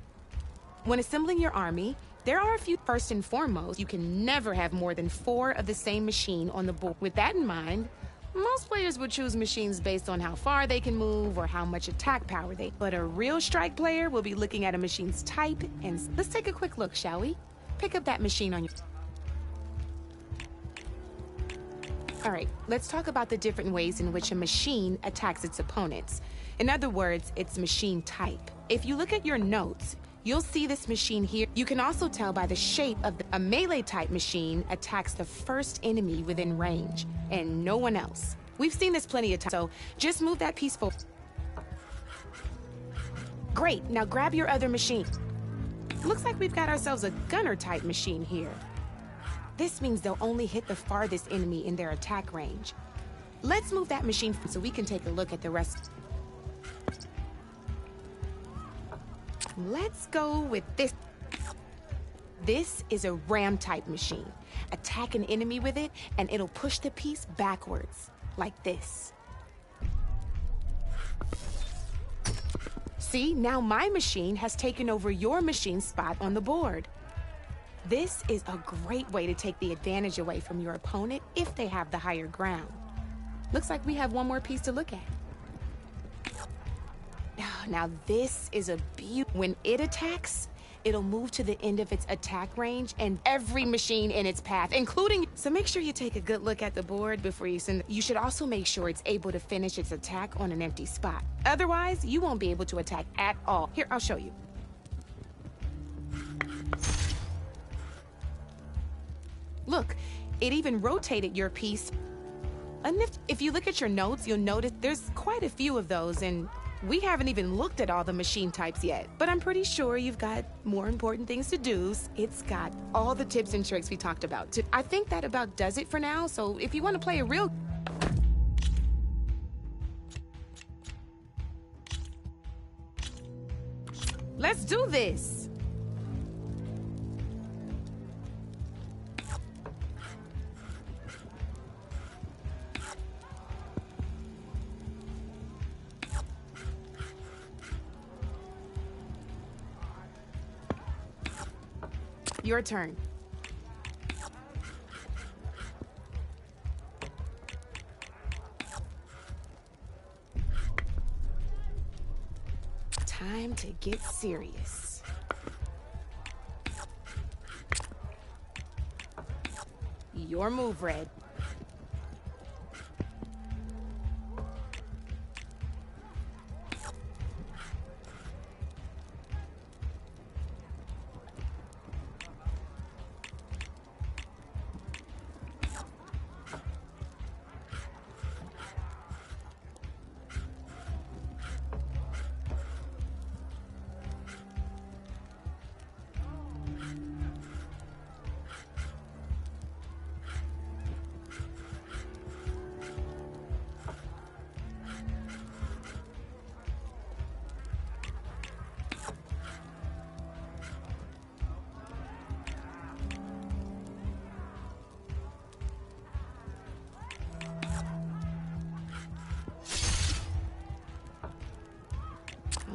When assembling your army, there are a few. First and foremost, you can never have more than 4 of the same machine on the board. With that in mind, most players would choose machines based on how far they can move or how much attack power they... But a real strike player will be looking at a machine's type and... Let's take a quick look, shall we? Pick up that machine on your... All right, let's talk about the different ways in which a machine attacks its opponents. In other words, its machine type. If you look at your notes, you'll see this machine here. You can also tell by the shape of a melee-type machine attacks the first enemy within range, and no one else. We've seen this plenty of times, so just move that piece forward. Great, now grab your other machine. Looks like we've got ourselves a gunner-type machine here. This means they'll only hit the farthest enemy in their attack range. Let's move that machine so we can take a look at the rest. Let's go with this. This is a ram-type machine. Attack an enemy with it, and it'll push the piece backwards, like this. See, now my machine has taken over your machine's spot on the board. This is a great way to take the advantage away from your opponent if they have the higher ground. Looks like we have one more piece to look at. Now this is a beaut. When it attacks, it'll move to the end of its attack range and every machine in its path, including... So make sure you take a good look at the board before you send... You should also make sure it's able to finish its attack on an empty spot. Otherwise, you won't be able to attack at all. Here, I'll show you. Look, it even rotated your piece. And if you look at your notes, you'll notice there's quite a few of those, and we haven't even looked at all the machine types yet. But I'm pretty sure you've got more important things to do. It's got all the tips and tricks we talked about. I think that about does it for now, so if you want to play a real... Let's do this! Your turn. Time to get serious. Your move, Red.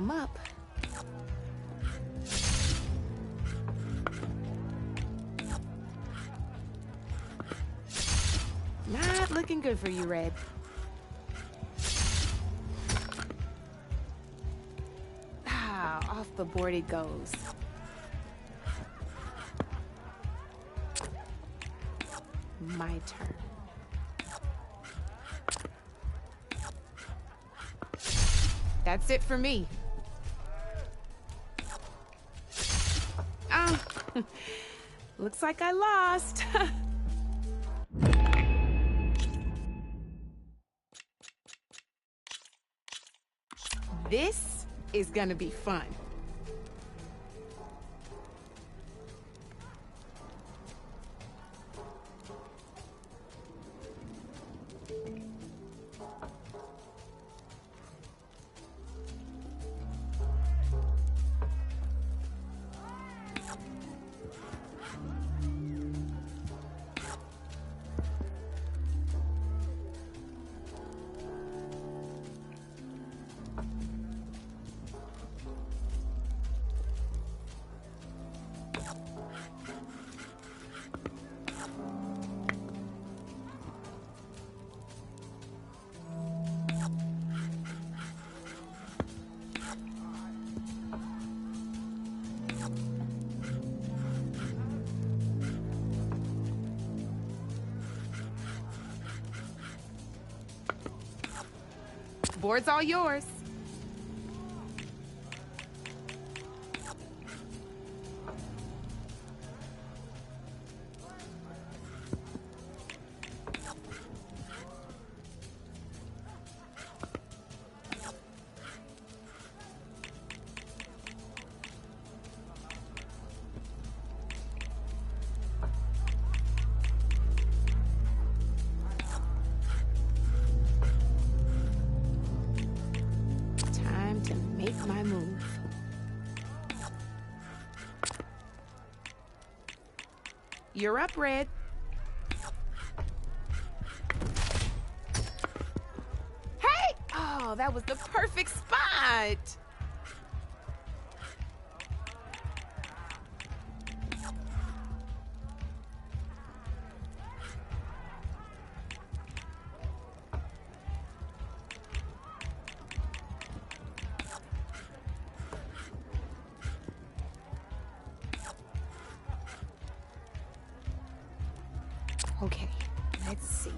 I'm up. Not looking good for you, Red. Ah, off the board it goes. My turn. That's it for me. Oh, looks like I lost. This is gonna be fun. Board's all yours. My move. You're up, Red. Hey! Oh, that was the perfect spot. Okay, let's see.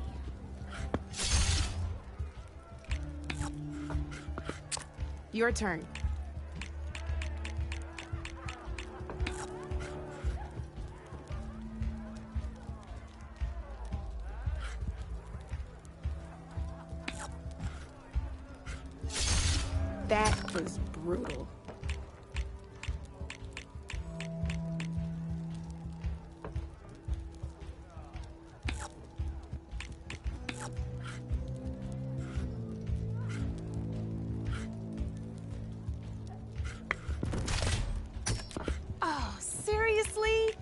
Your turn. That was brutal. Oh, seriously?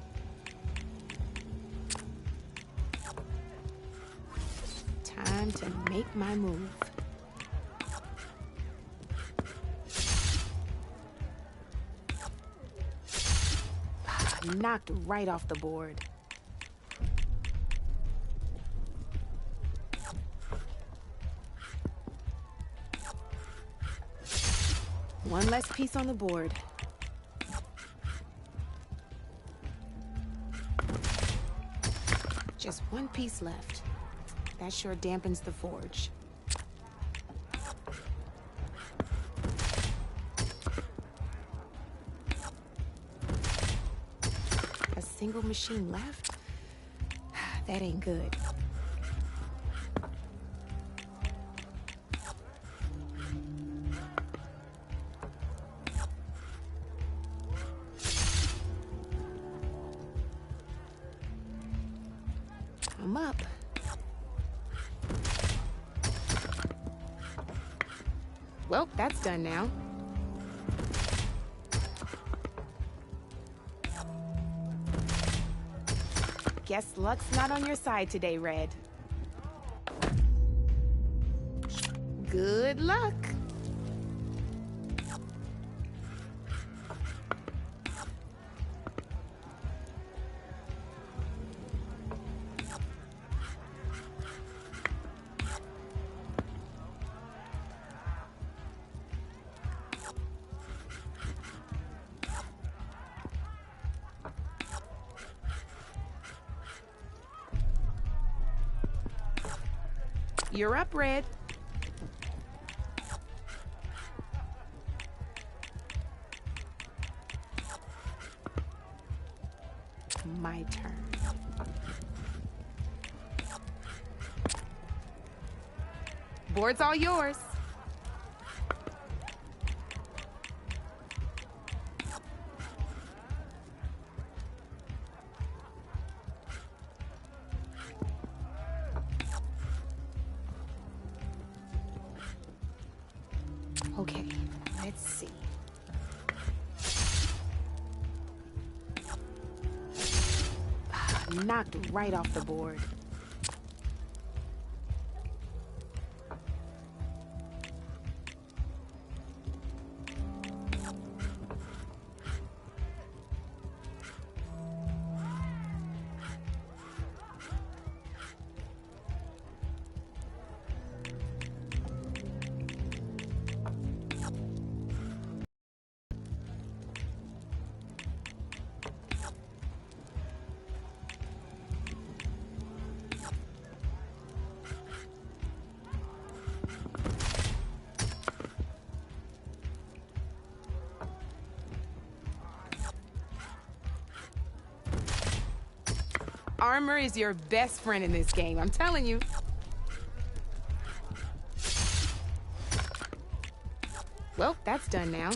Time to make my move. Knocked right off the board. One less piece on the board. Just one piece left. That sure dampens the forge. A single machine left? That ain't good. I'm up. Well, that's done now. Guess luck's not on your side today, Red. Good luck. You're up, Red. My turn. Board's all yours. Okay, let's see. Knocked right off the board. Armor is your best friend in this game, I'm telling you. Well, that's done now.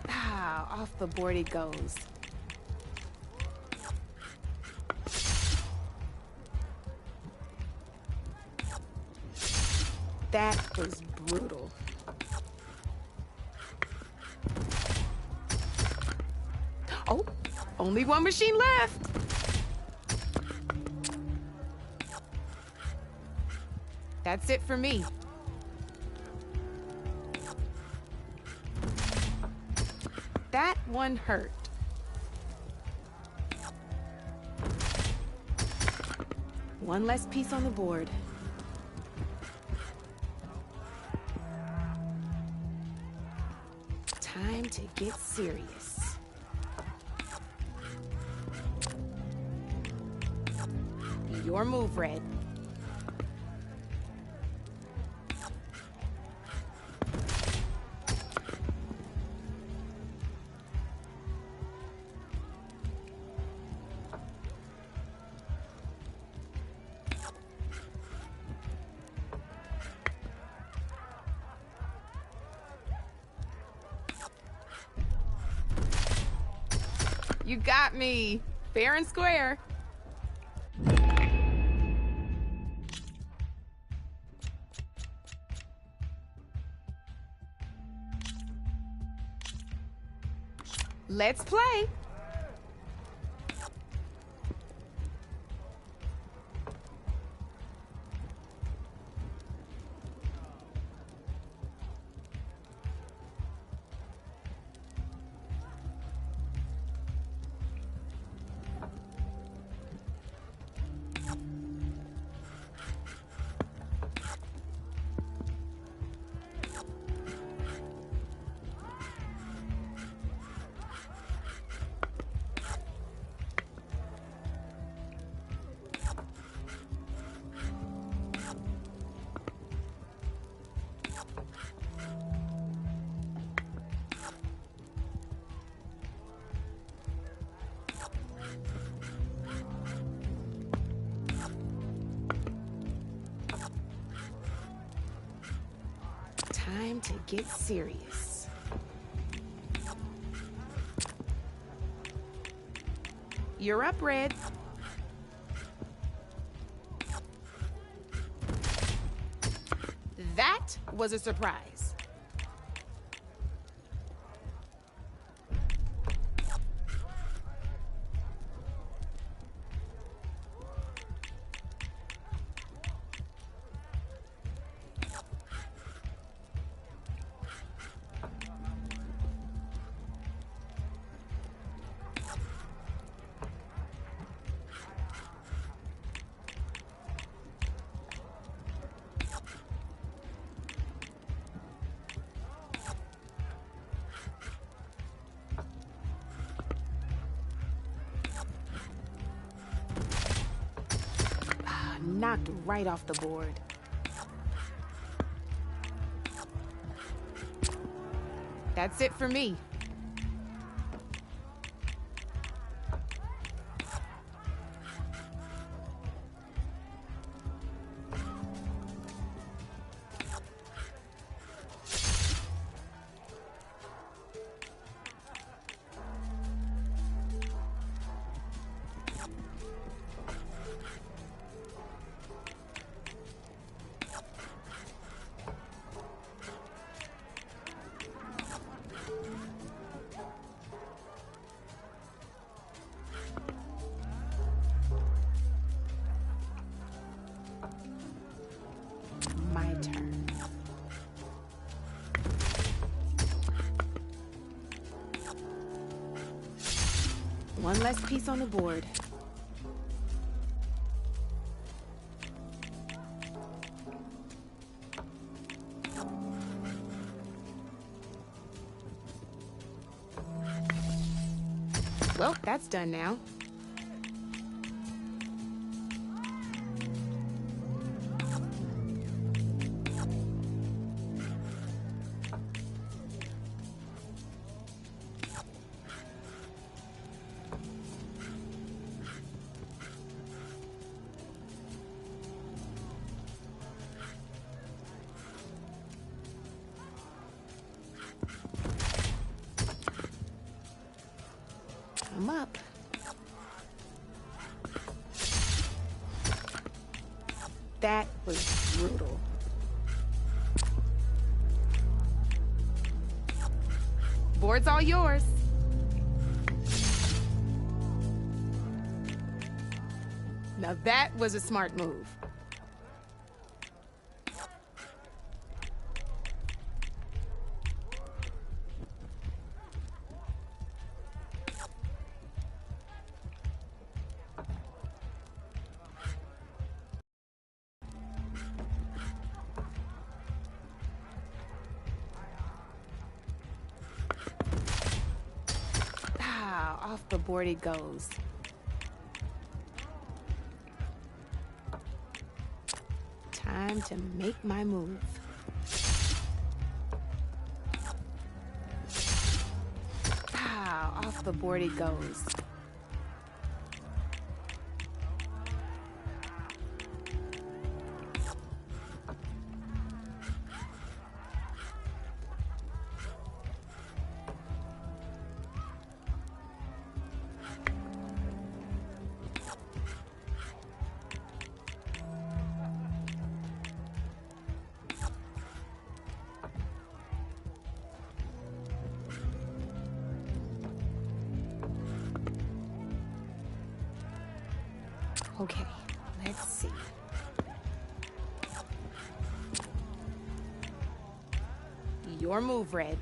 Ah, off the board it goes. That was brutal. Oh, only one machine left. That's it for me. That one hurt. One less piece on the board. Time to get serious. Your move, Red. You got me. Fair and square. Let's play. Time to get serious. You're up, Red. That was a surprise. knocked right off the board. That's it for me. My turn. One less piece on the board. Well, that's done now. I'm up. That was brutal. Board's all yours. Now that was a smart move. Off the board it goes. Time to make my move. Off the board it goes. Okay, let's see. Your move, Red.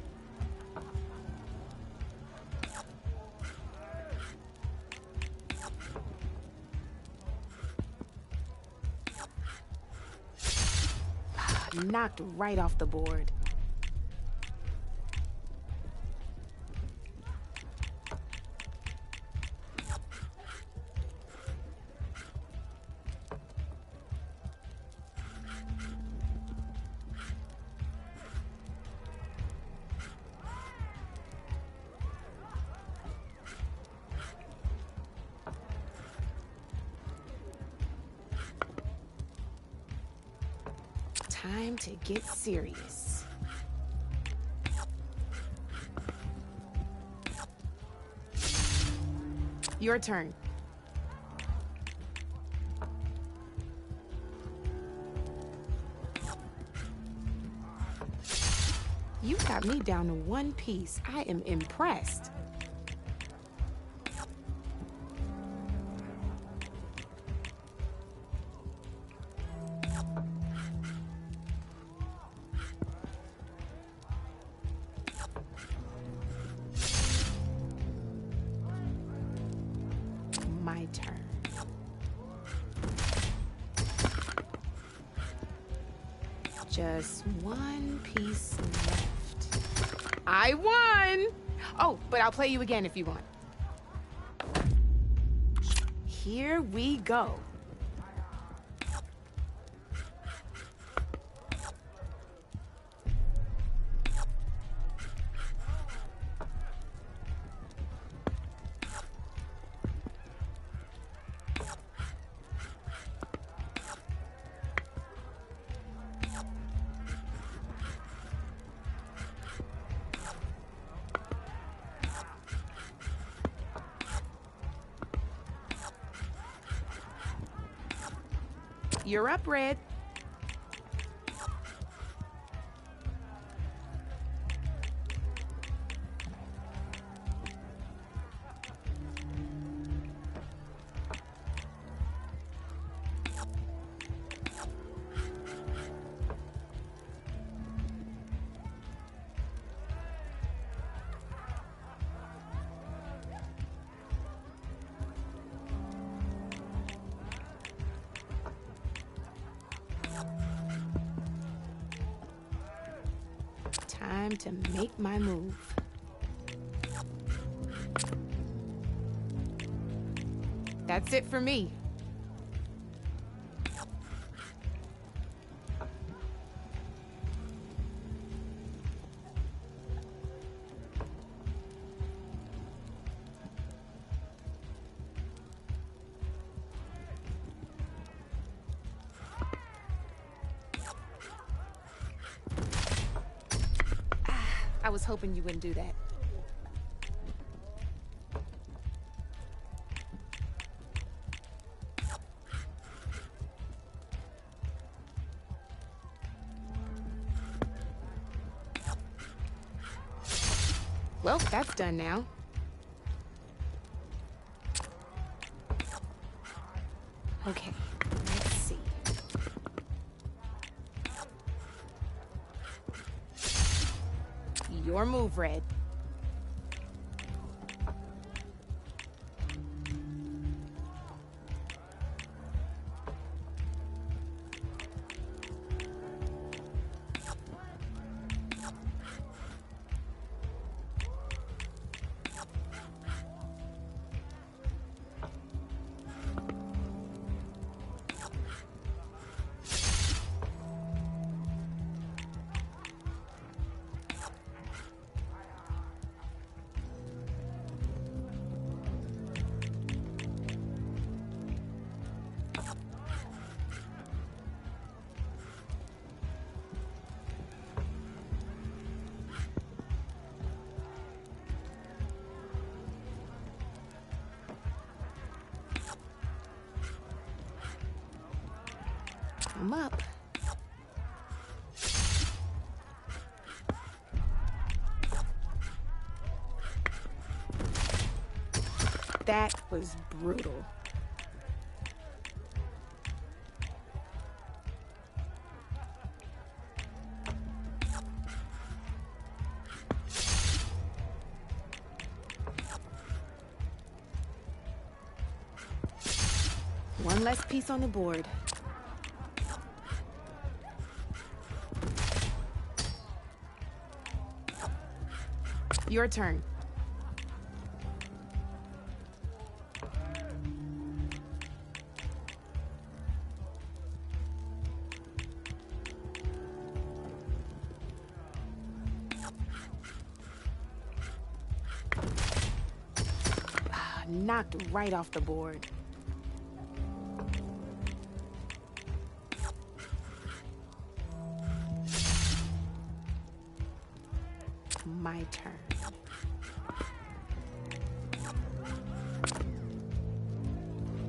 Knocked right off the board. Time to get serious. Your turn. You got me down to one piece. I am impressed. My turn. Just one piece left. I won! Oh, but I'll play you again if you want. Here we go. You're up, Red. Time to make my move. That's it for me. I was hoping you wouldn't do that. Well, that's done now. Okay, let's see. Your move, Red. I'm up. That was brutal. One less piece on the board. Your turn. Knocked right off the board. My turn.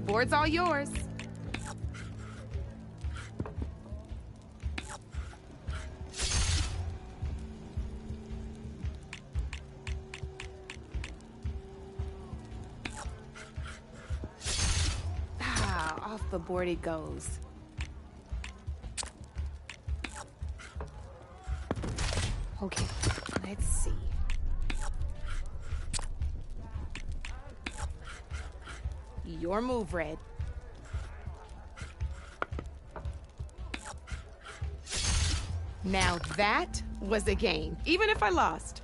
Board's all yours. Off the board it goes. Okay, let's see. Your move, Red. Now that was a game, even if I lost.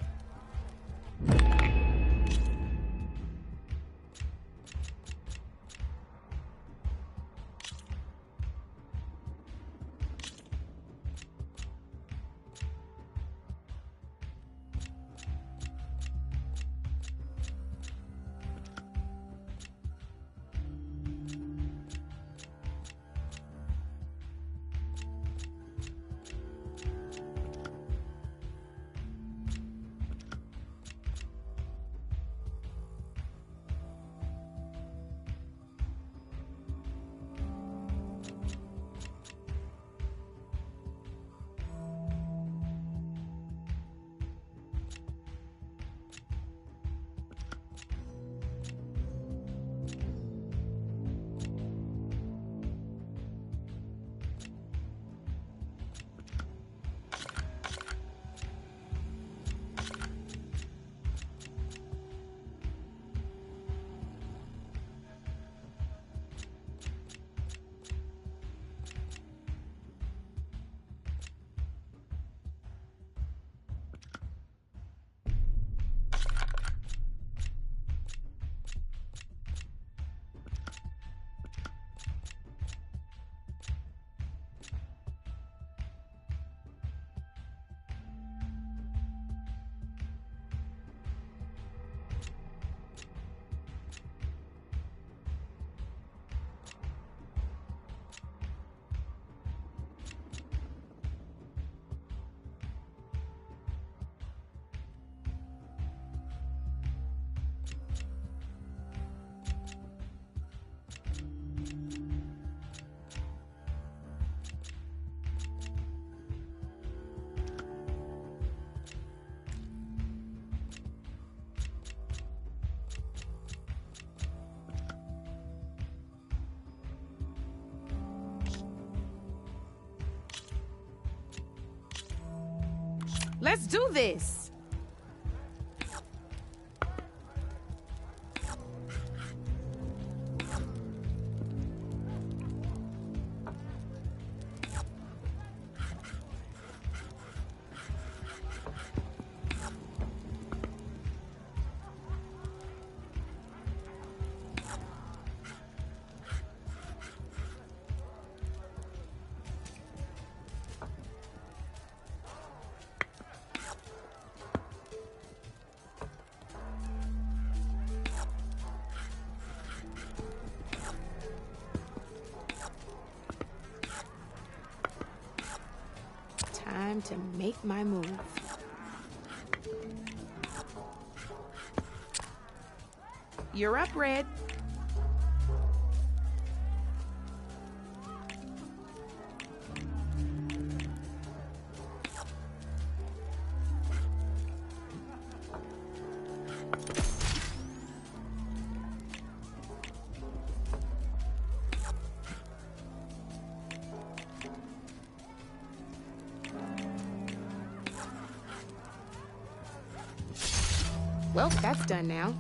Let's do this. Time to make my move. You're up, Red. Well, that's done now.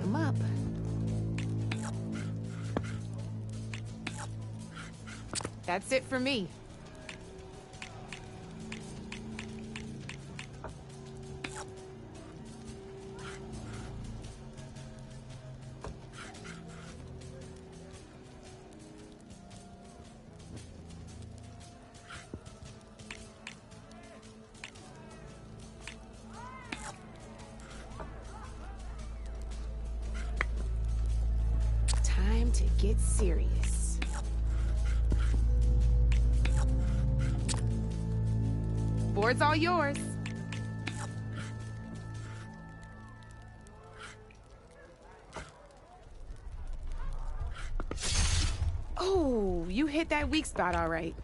I'm up. That's it for me. Time to get serious. Board's all yours. Oh, you hit that weak spot all right.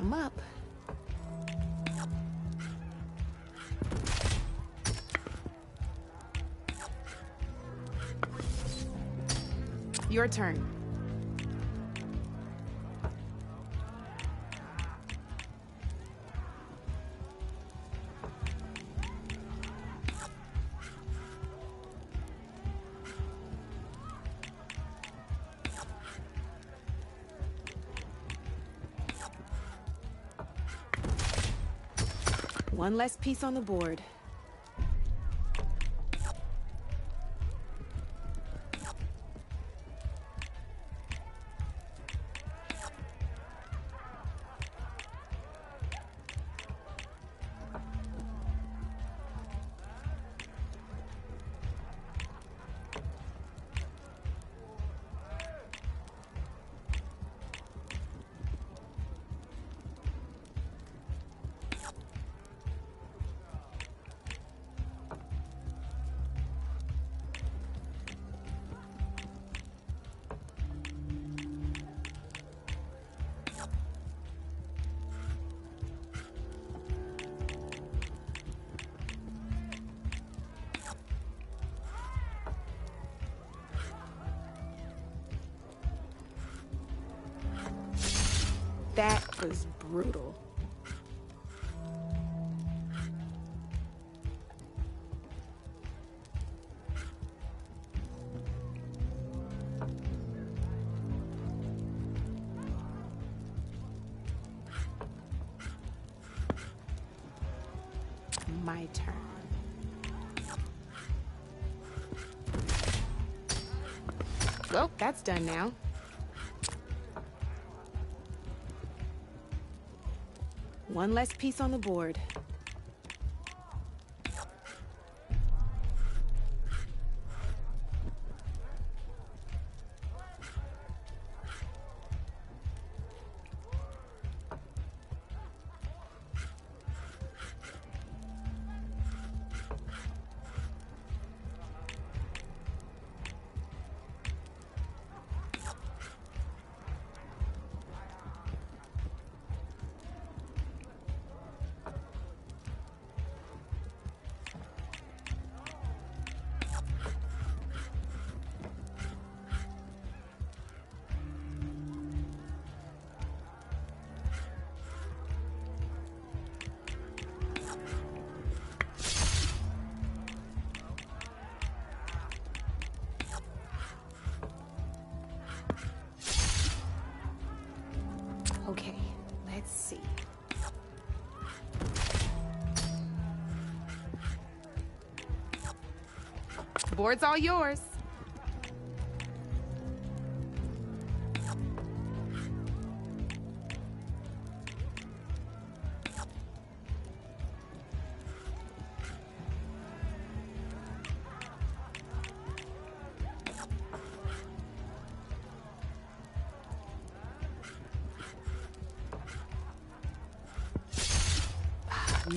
I'm up. Your turn. One less piece on the board. That was brutal. My turn. Well, that's done now. One less piece on the board. Okay, let's see. Board's all yours.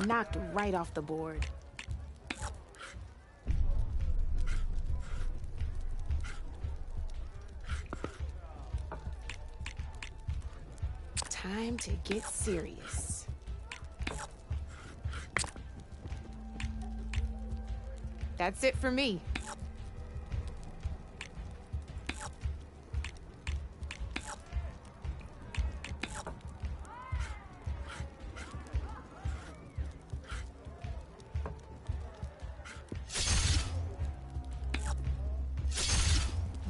Knocked right off the board. Time to get serious. That's it for me.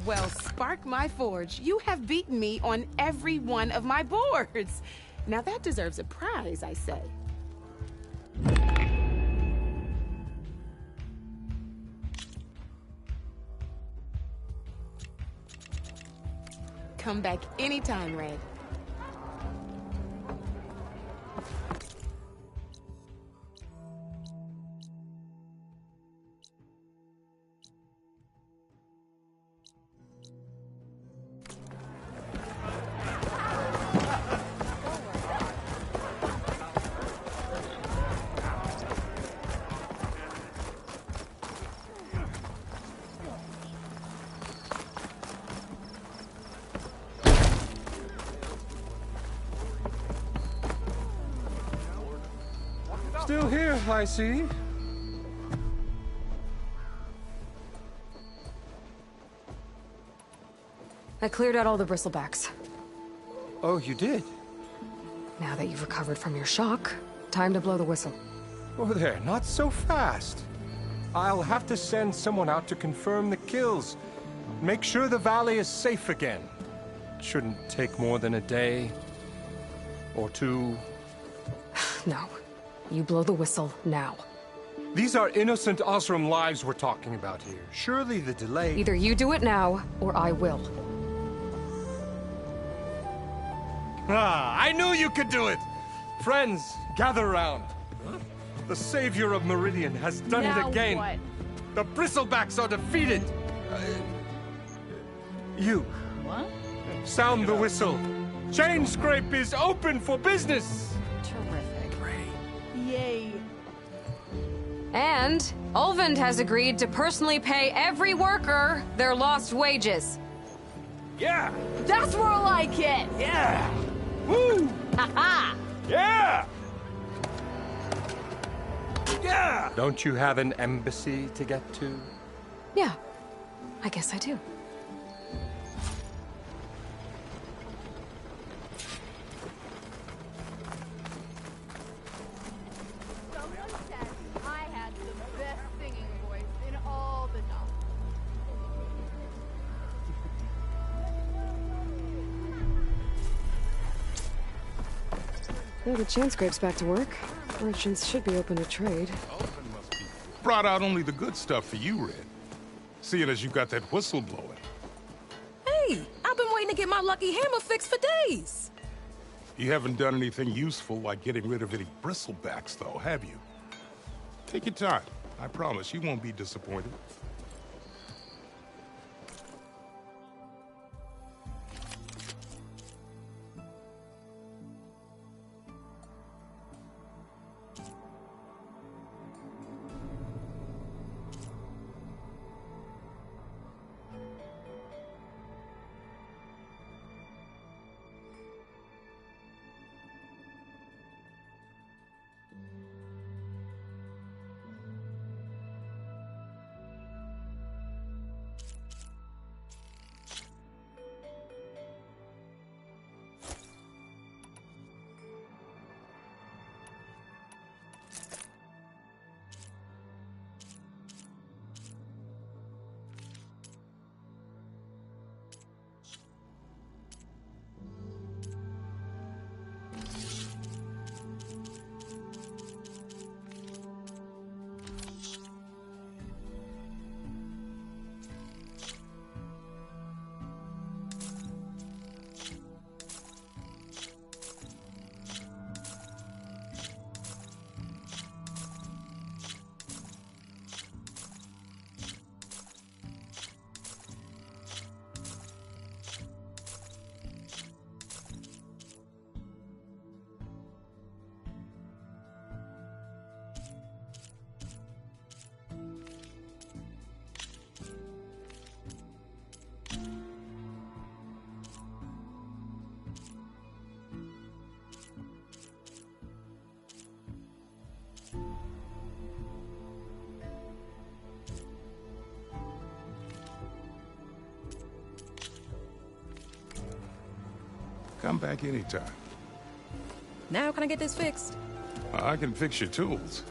Well, spark my forge. You have beaten me on every one of my boards. Now that deserves a prize, I say. Come back anytime, Red. Still here, I see. I cleared out all the bristlebacks. Oh, you did? Now that you've recovered from your shock, time to blow the whistle. Oh there, not so fast. I'll have to send someone out to confirm the kills. Make sure the valley is safe again. It shouldn't take more than a day. Or two. No. You blow the whistle now. These are innocent Osram lives we're talking about here. Surely the delay... Either you do it now, or I will. Ah, I knew you could do it! Friends, gather round. The savior of Meridian has done it again. What? The bristlebacks are defeated. You. What? Sound the whistle. Chain Scrape is open for business. Yay. And Ulvund has agreed to personally pay every worker their lost wages. Yeah! That's more like it! Yeah! Woo! Ha-ha! Yeah! Yeah! Don't you have an embassy to get to? Yeah, I guess I do. Now the Chain Scrape's back to work. Merchants should be open to trade. Brought out only the good stuff for you, Red. See it as you got that whistle blowing. me? I've been waiting to get my lucky hammer fixed for days. You haven't done anything useful like getting rid of any bristlebacks, though, have you? Take your time. I promise you won't be disappointed. Come back anytime. Now can I get this fixed? I can fix your tools.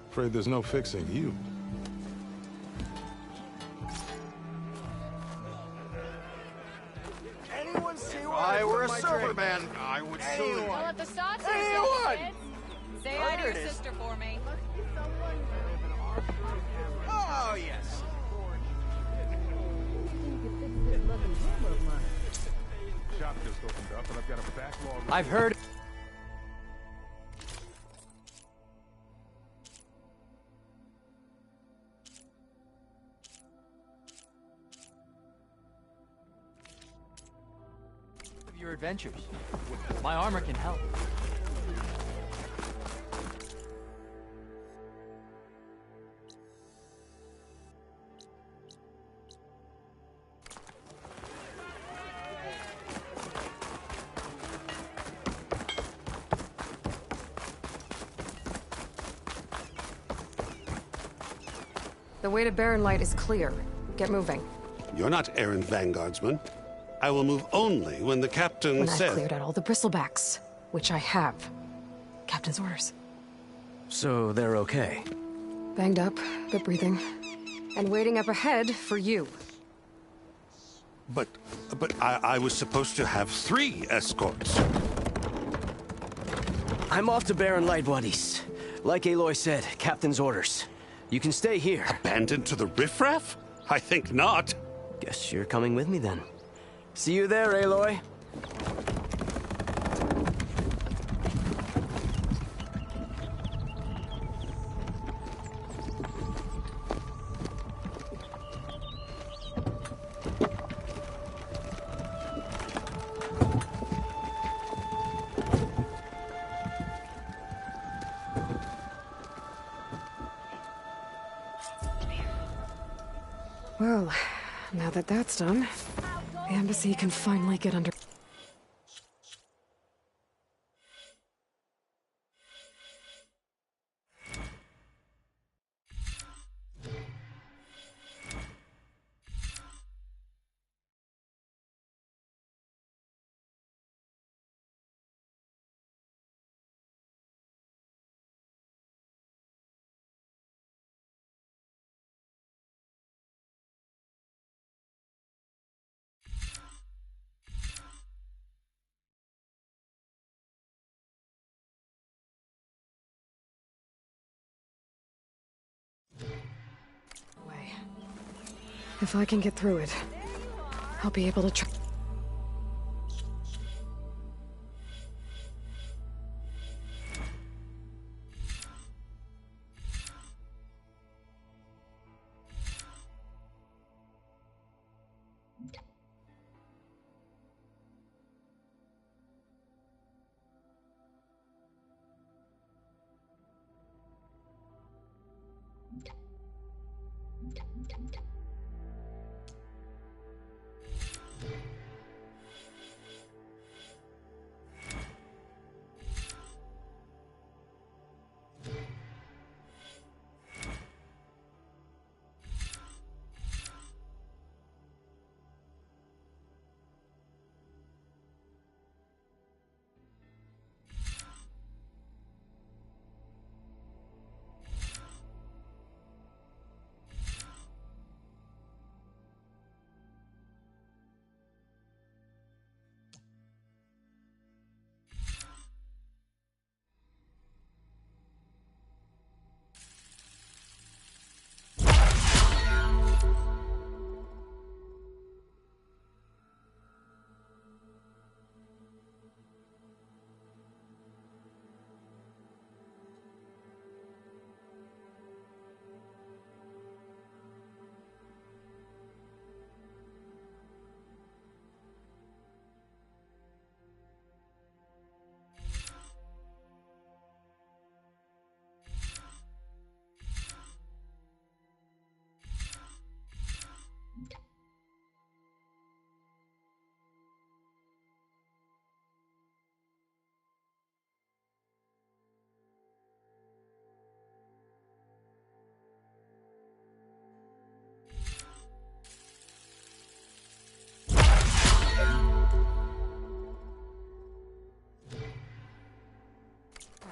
Afraid there's no fixing you. Anyone see why we're a server man? I would salute. Well, if the sauce Anyone? say hi to your sister for me. Oh, yes. Shop just opened up, and I've got a backlog. I've heard. Of your adventures. My armor can help. The way to Barren Light is clear. Get moving. You're not errant vanguardsman. I will move only when the captain When says... I've cleared out all the bristlebacks, which I have. Captain's orders. So they're okay? Banged up, but breathing. And waiting up ahead for you. But I was supposed to have 3 escorts. I'm off to Barren Light, buddies. Like Aloy said, Captain's orders. You can stay here. Abandoned to the riffraff? I think not. Guess you're coming with me then. See you there, Aloy. Well, now that that's done, the embassy can finally get under... If I can get through it. I'll be able to break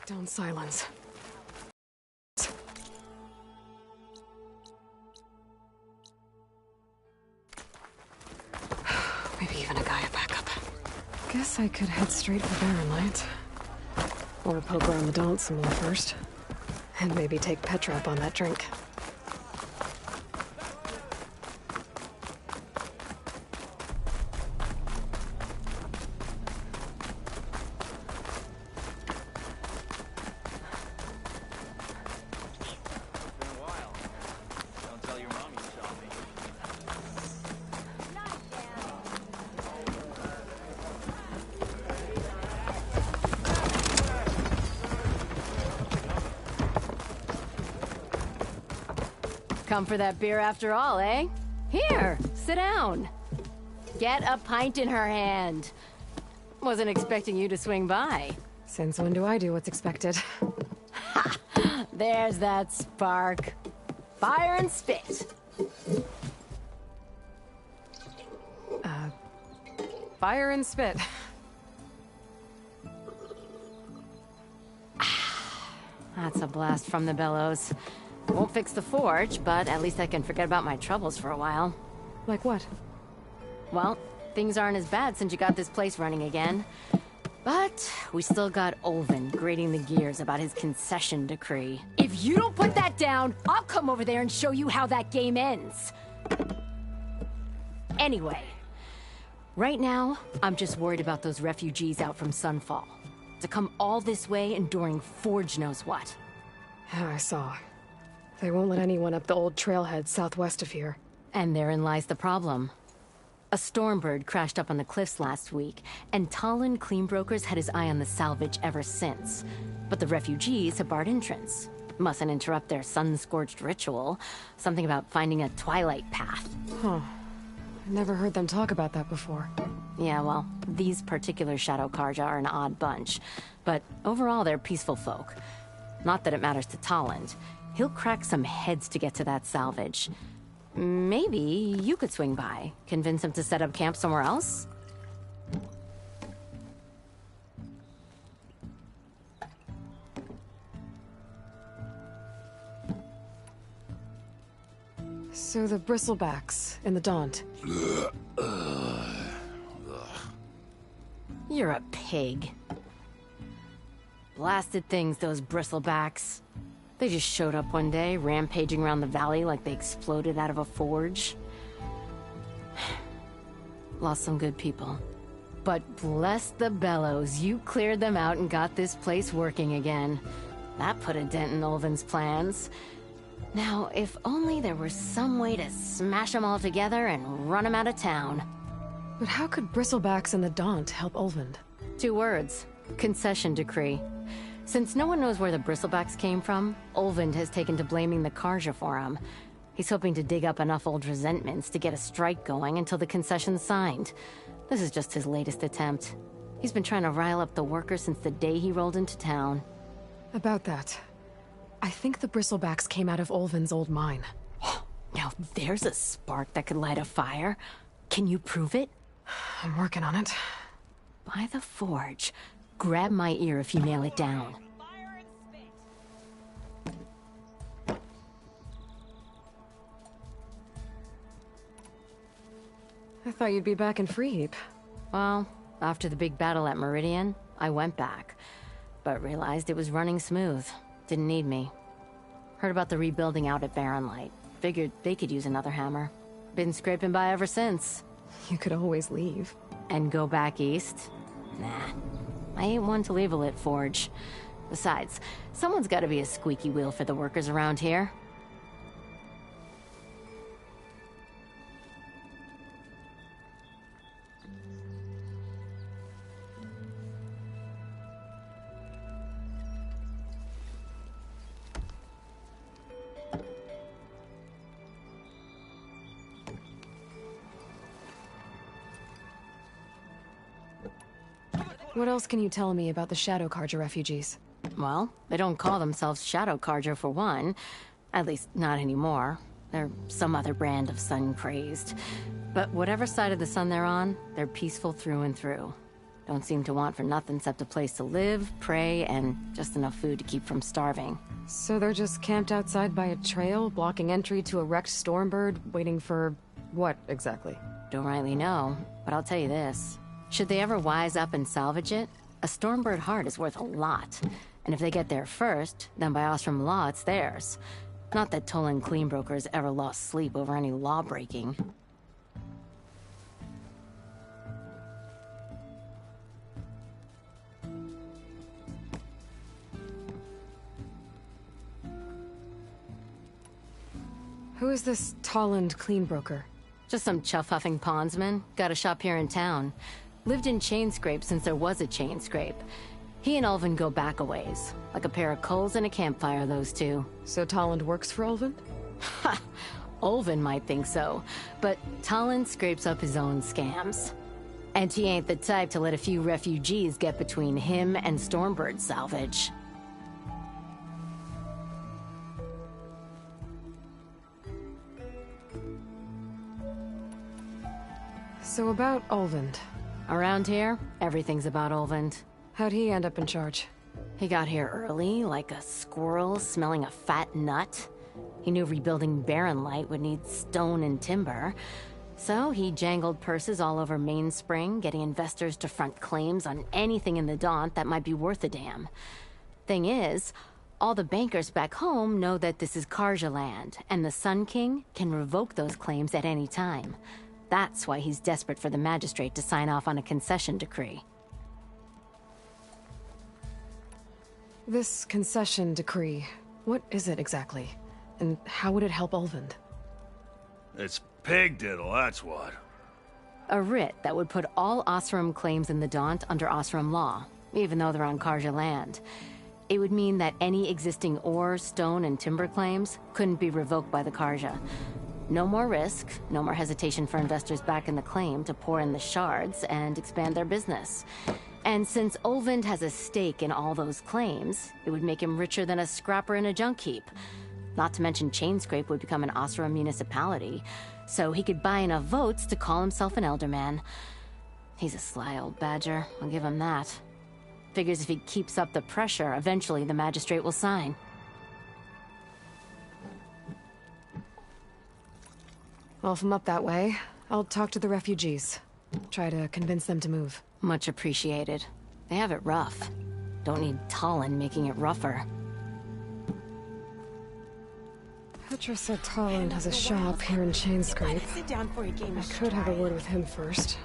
down silence. Maybe even a Gaia backup. Guess I could head straight for Barren Light. Or poke around the Daunt some more first. And maybe take Petra up on that drink. Come for that beer after all, eh? Here, sit down. Get a pint in her hand. Wasn't expecting you to swing by. Since when do I do what's expected? Ha! There's that spark. Fire and spit. Fire and spit. That's a blast from the bellows. Won't fix the forge, but at least I can forget about my troubles for a while. Like what? Well, things aren't as bad since you got this place running again. But we still got Olvin grating the gears about his concession decree. If you don't put that down, I'll come over there and show you how that game ends. Anyway, right now, I'm just worried about those refugees out from Sunfall. To come all this way enduring Forge knows what. Yeah, I saw. They won't let anyone up the old trailhead southwest of here. And therein lies the problem. A Stormbird crashed up on the cliffs last week, and Talon Cleanbrokers had his eye on the salvage ever since. But the refugees have barred entrance. Mustn't interrupt their sun-scorched ritual. Something about finding a twilight path. Huh. I never heard them talk about that before. Yeah, well, these particular Shadow Karja are an odd bunch. But overall, they're peaceful folk. Not that it matters to Talon. He'll crack some heads to get to that salvage. Maybe you could swing by, convince him to set up camp somewhere else? So the Bristlebacks in the Daunt. You're a pig. Blasted things, those Bristlebacks. They just showed up one day, rampaging around the valley like they exploded out of a forge. lost some good people. But bless the bellows, you cleared them out and got this place working again. That put a dent in Ulvin's plans. Now, if only there were some way to smash them all together and run them out of town. But how could Bristlebacks and the Daunt help Ulvund? 2 words. Concession decree. Since no one knows where the Bristlebacks came from, Ulvund has taken to blaming the Carja for them. He's hoping to dig up enough old resentments to get a strike going until the concession's signed. This is just his latest attempt. He's been trying to rile up the workers since the day he rolled into town. About that, I think the Bristlebacks came out of Ulvund's old mine. Now there's a spark that could light a fire. Can you prove it? I'm working on it. By the forge. Grab my ear if you nail it down. I thought you'd be back in Freeheap. Well, after the big battle at Meridian, I went back. But realized it was running smooth. Didn't need me. Heard about the rebuilding out at Barren Light. Figured they could use another hammer. Been scraping by ever since. You could always leave. And go back east? Nah. I ain't one to leave a lit forge. Besides, someone's gotta be a squeaky wheel for the workers around here. What else can you tell me about the Shadow Carja refugees? Well, they don't call themselves Shadow Carja for one. At least, not anymore. They're some other brand of sun-crazed. But whatever side of the sun they're on, they're peaceful through and through. Don't seem to want for nothing except a place to live, pray, and just enough food to keep from starving. So they're just camped outside by a trail, blocking entry to a wrecked Stormbird, waiting for... what, exactly? Don't rightly know, but I'll tell you this. Should they ever wise up and salvage it, a Stormbird heart is worth a lot. And if they get there first, then by Ostrom law, it's theirs. Not that Tolan Cleanbrokers ever lost sleep over any law-breaking. Who is this Toland Cleanbroker? Just some chuff-huffing pondsman. Got a shop here in town. Lived in Chainscrape since there was a Chainscrape. He and Ulvund go back a ways. Like a pair of coals and a campfire, those two. So Toland works for Ulvund? Ha! Ulvund might think so, but Toland scrapes up his own scams. And he ain't the type to let a few refugees get between him and Stormbird salvage. So about Ulvund. Around here, everything's about Ulvund. How'd he end up in charge? He got here early, like a squirrel smelling a fat nut. He knew rebuilding Barren Light would need stone and timber. So he jangled purses all over Mainspring, getting investors to front claims on anything in the Daunt that might be worth a damn. Thing is, all the bankers back home know that this is Carja land, and the Sun King can revoke those claims at any time. That's why he's desperate for the magistrate to sign off on a concession decree. This concession decree, what is it exactly? And how would it help Ulvund? It's pig diddle, that's what. A writ that would put all Osram claims in the Daunt under Osram law, even though they're on Carja land. It would mean that any existing ore, stone, and timber claims couldn't be revoked by the Carja. No more risk, no more hesitation for investors back in the claim to pour in the shards and expand their business. And since Ulvund has a stake in all those claims, it would make him richer than a scrapper in a junk heap. Not to mention Chainscrape would become an Osram municipality, so he could buy enough votes to call himself an Elderman. He's a sly old badger, I'll give him that. Figures if he keeps up the pressure, eventually the magistrate will sign. Well, if I'm up that way, I'll talk to the refugees. Try to convince them to move. Much appreciated. They have it rough. Don't need Tolan making it rougher. Petra said Toland has a shop here in Chainscrape. Sit down for a game. I could have a word with him first.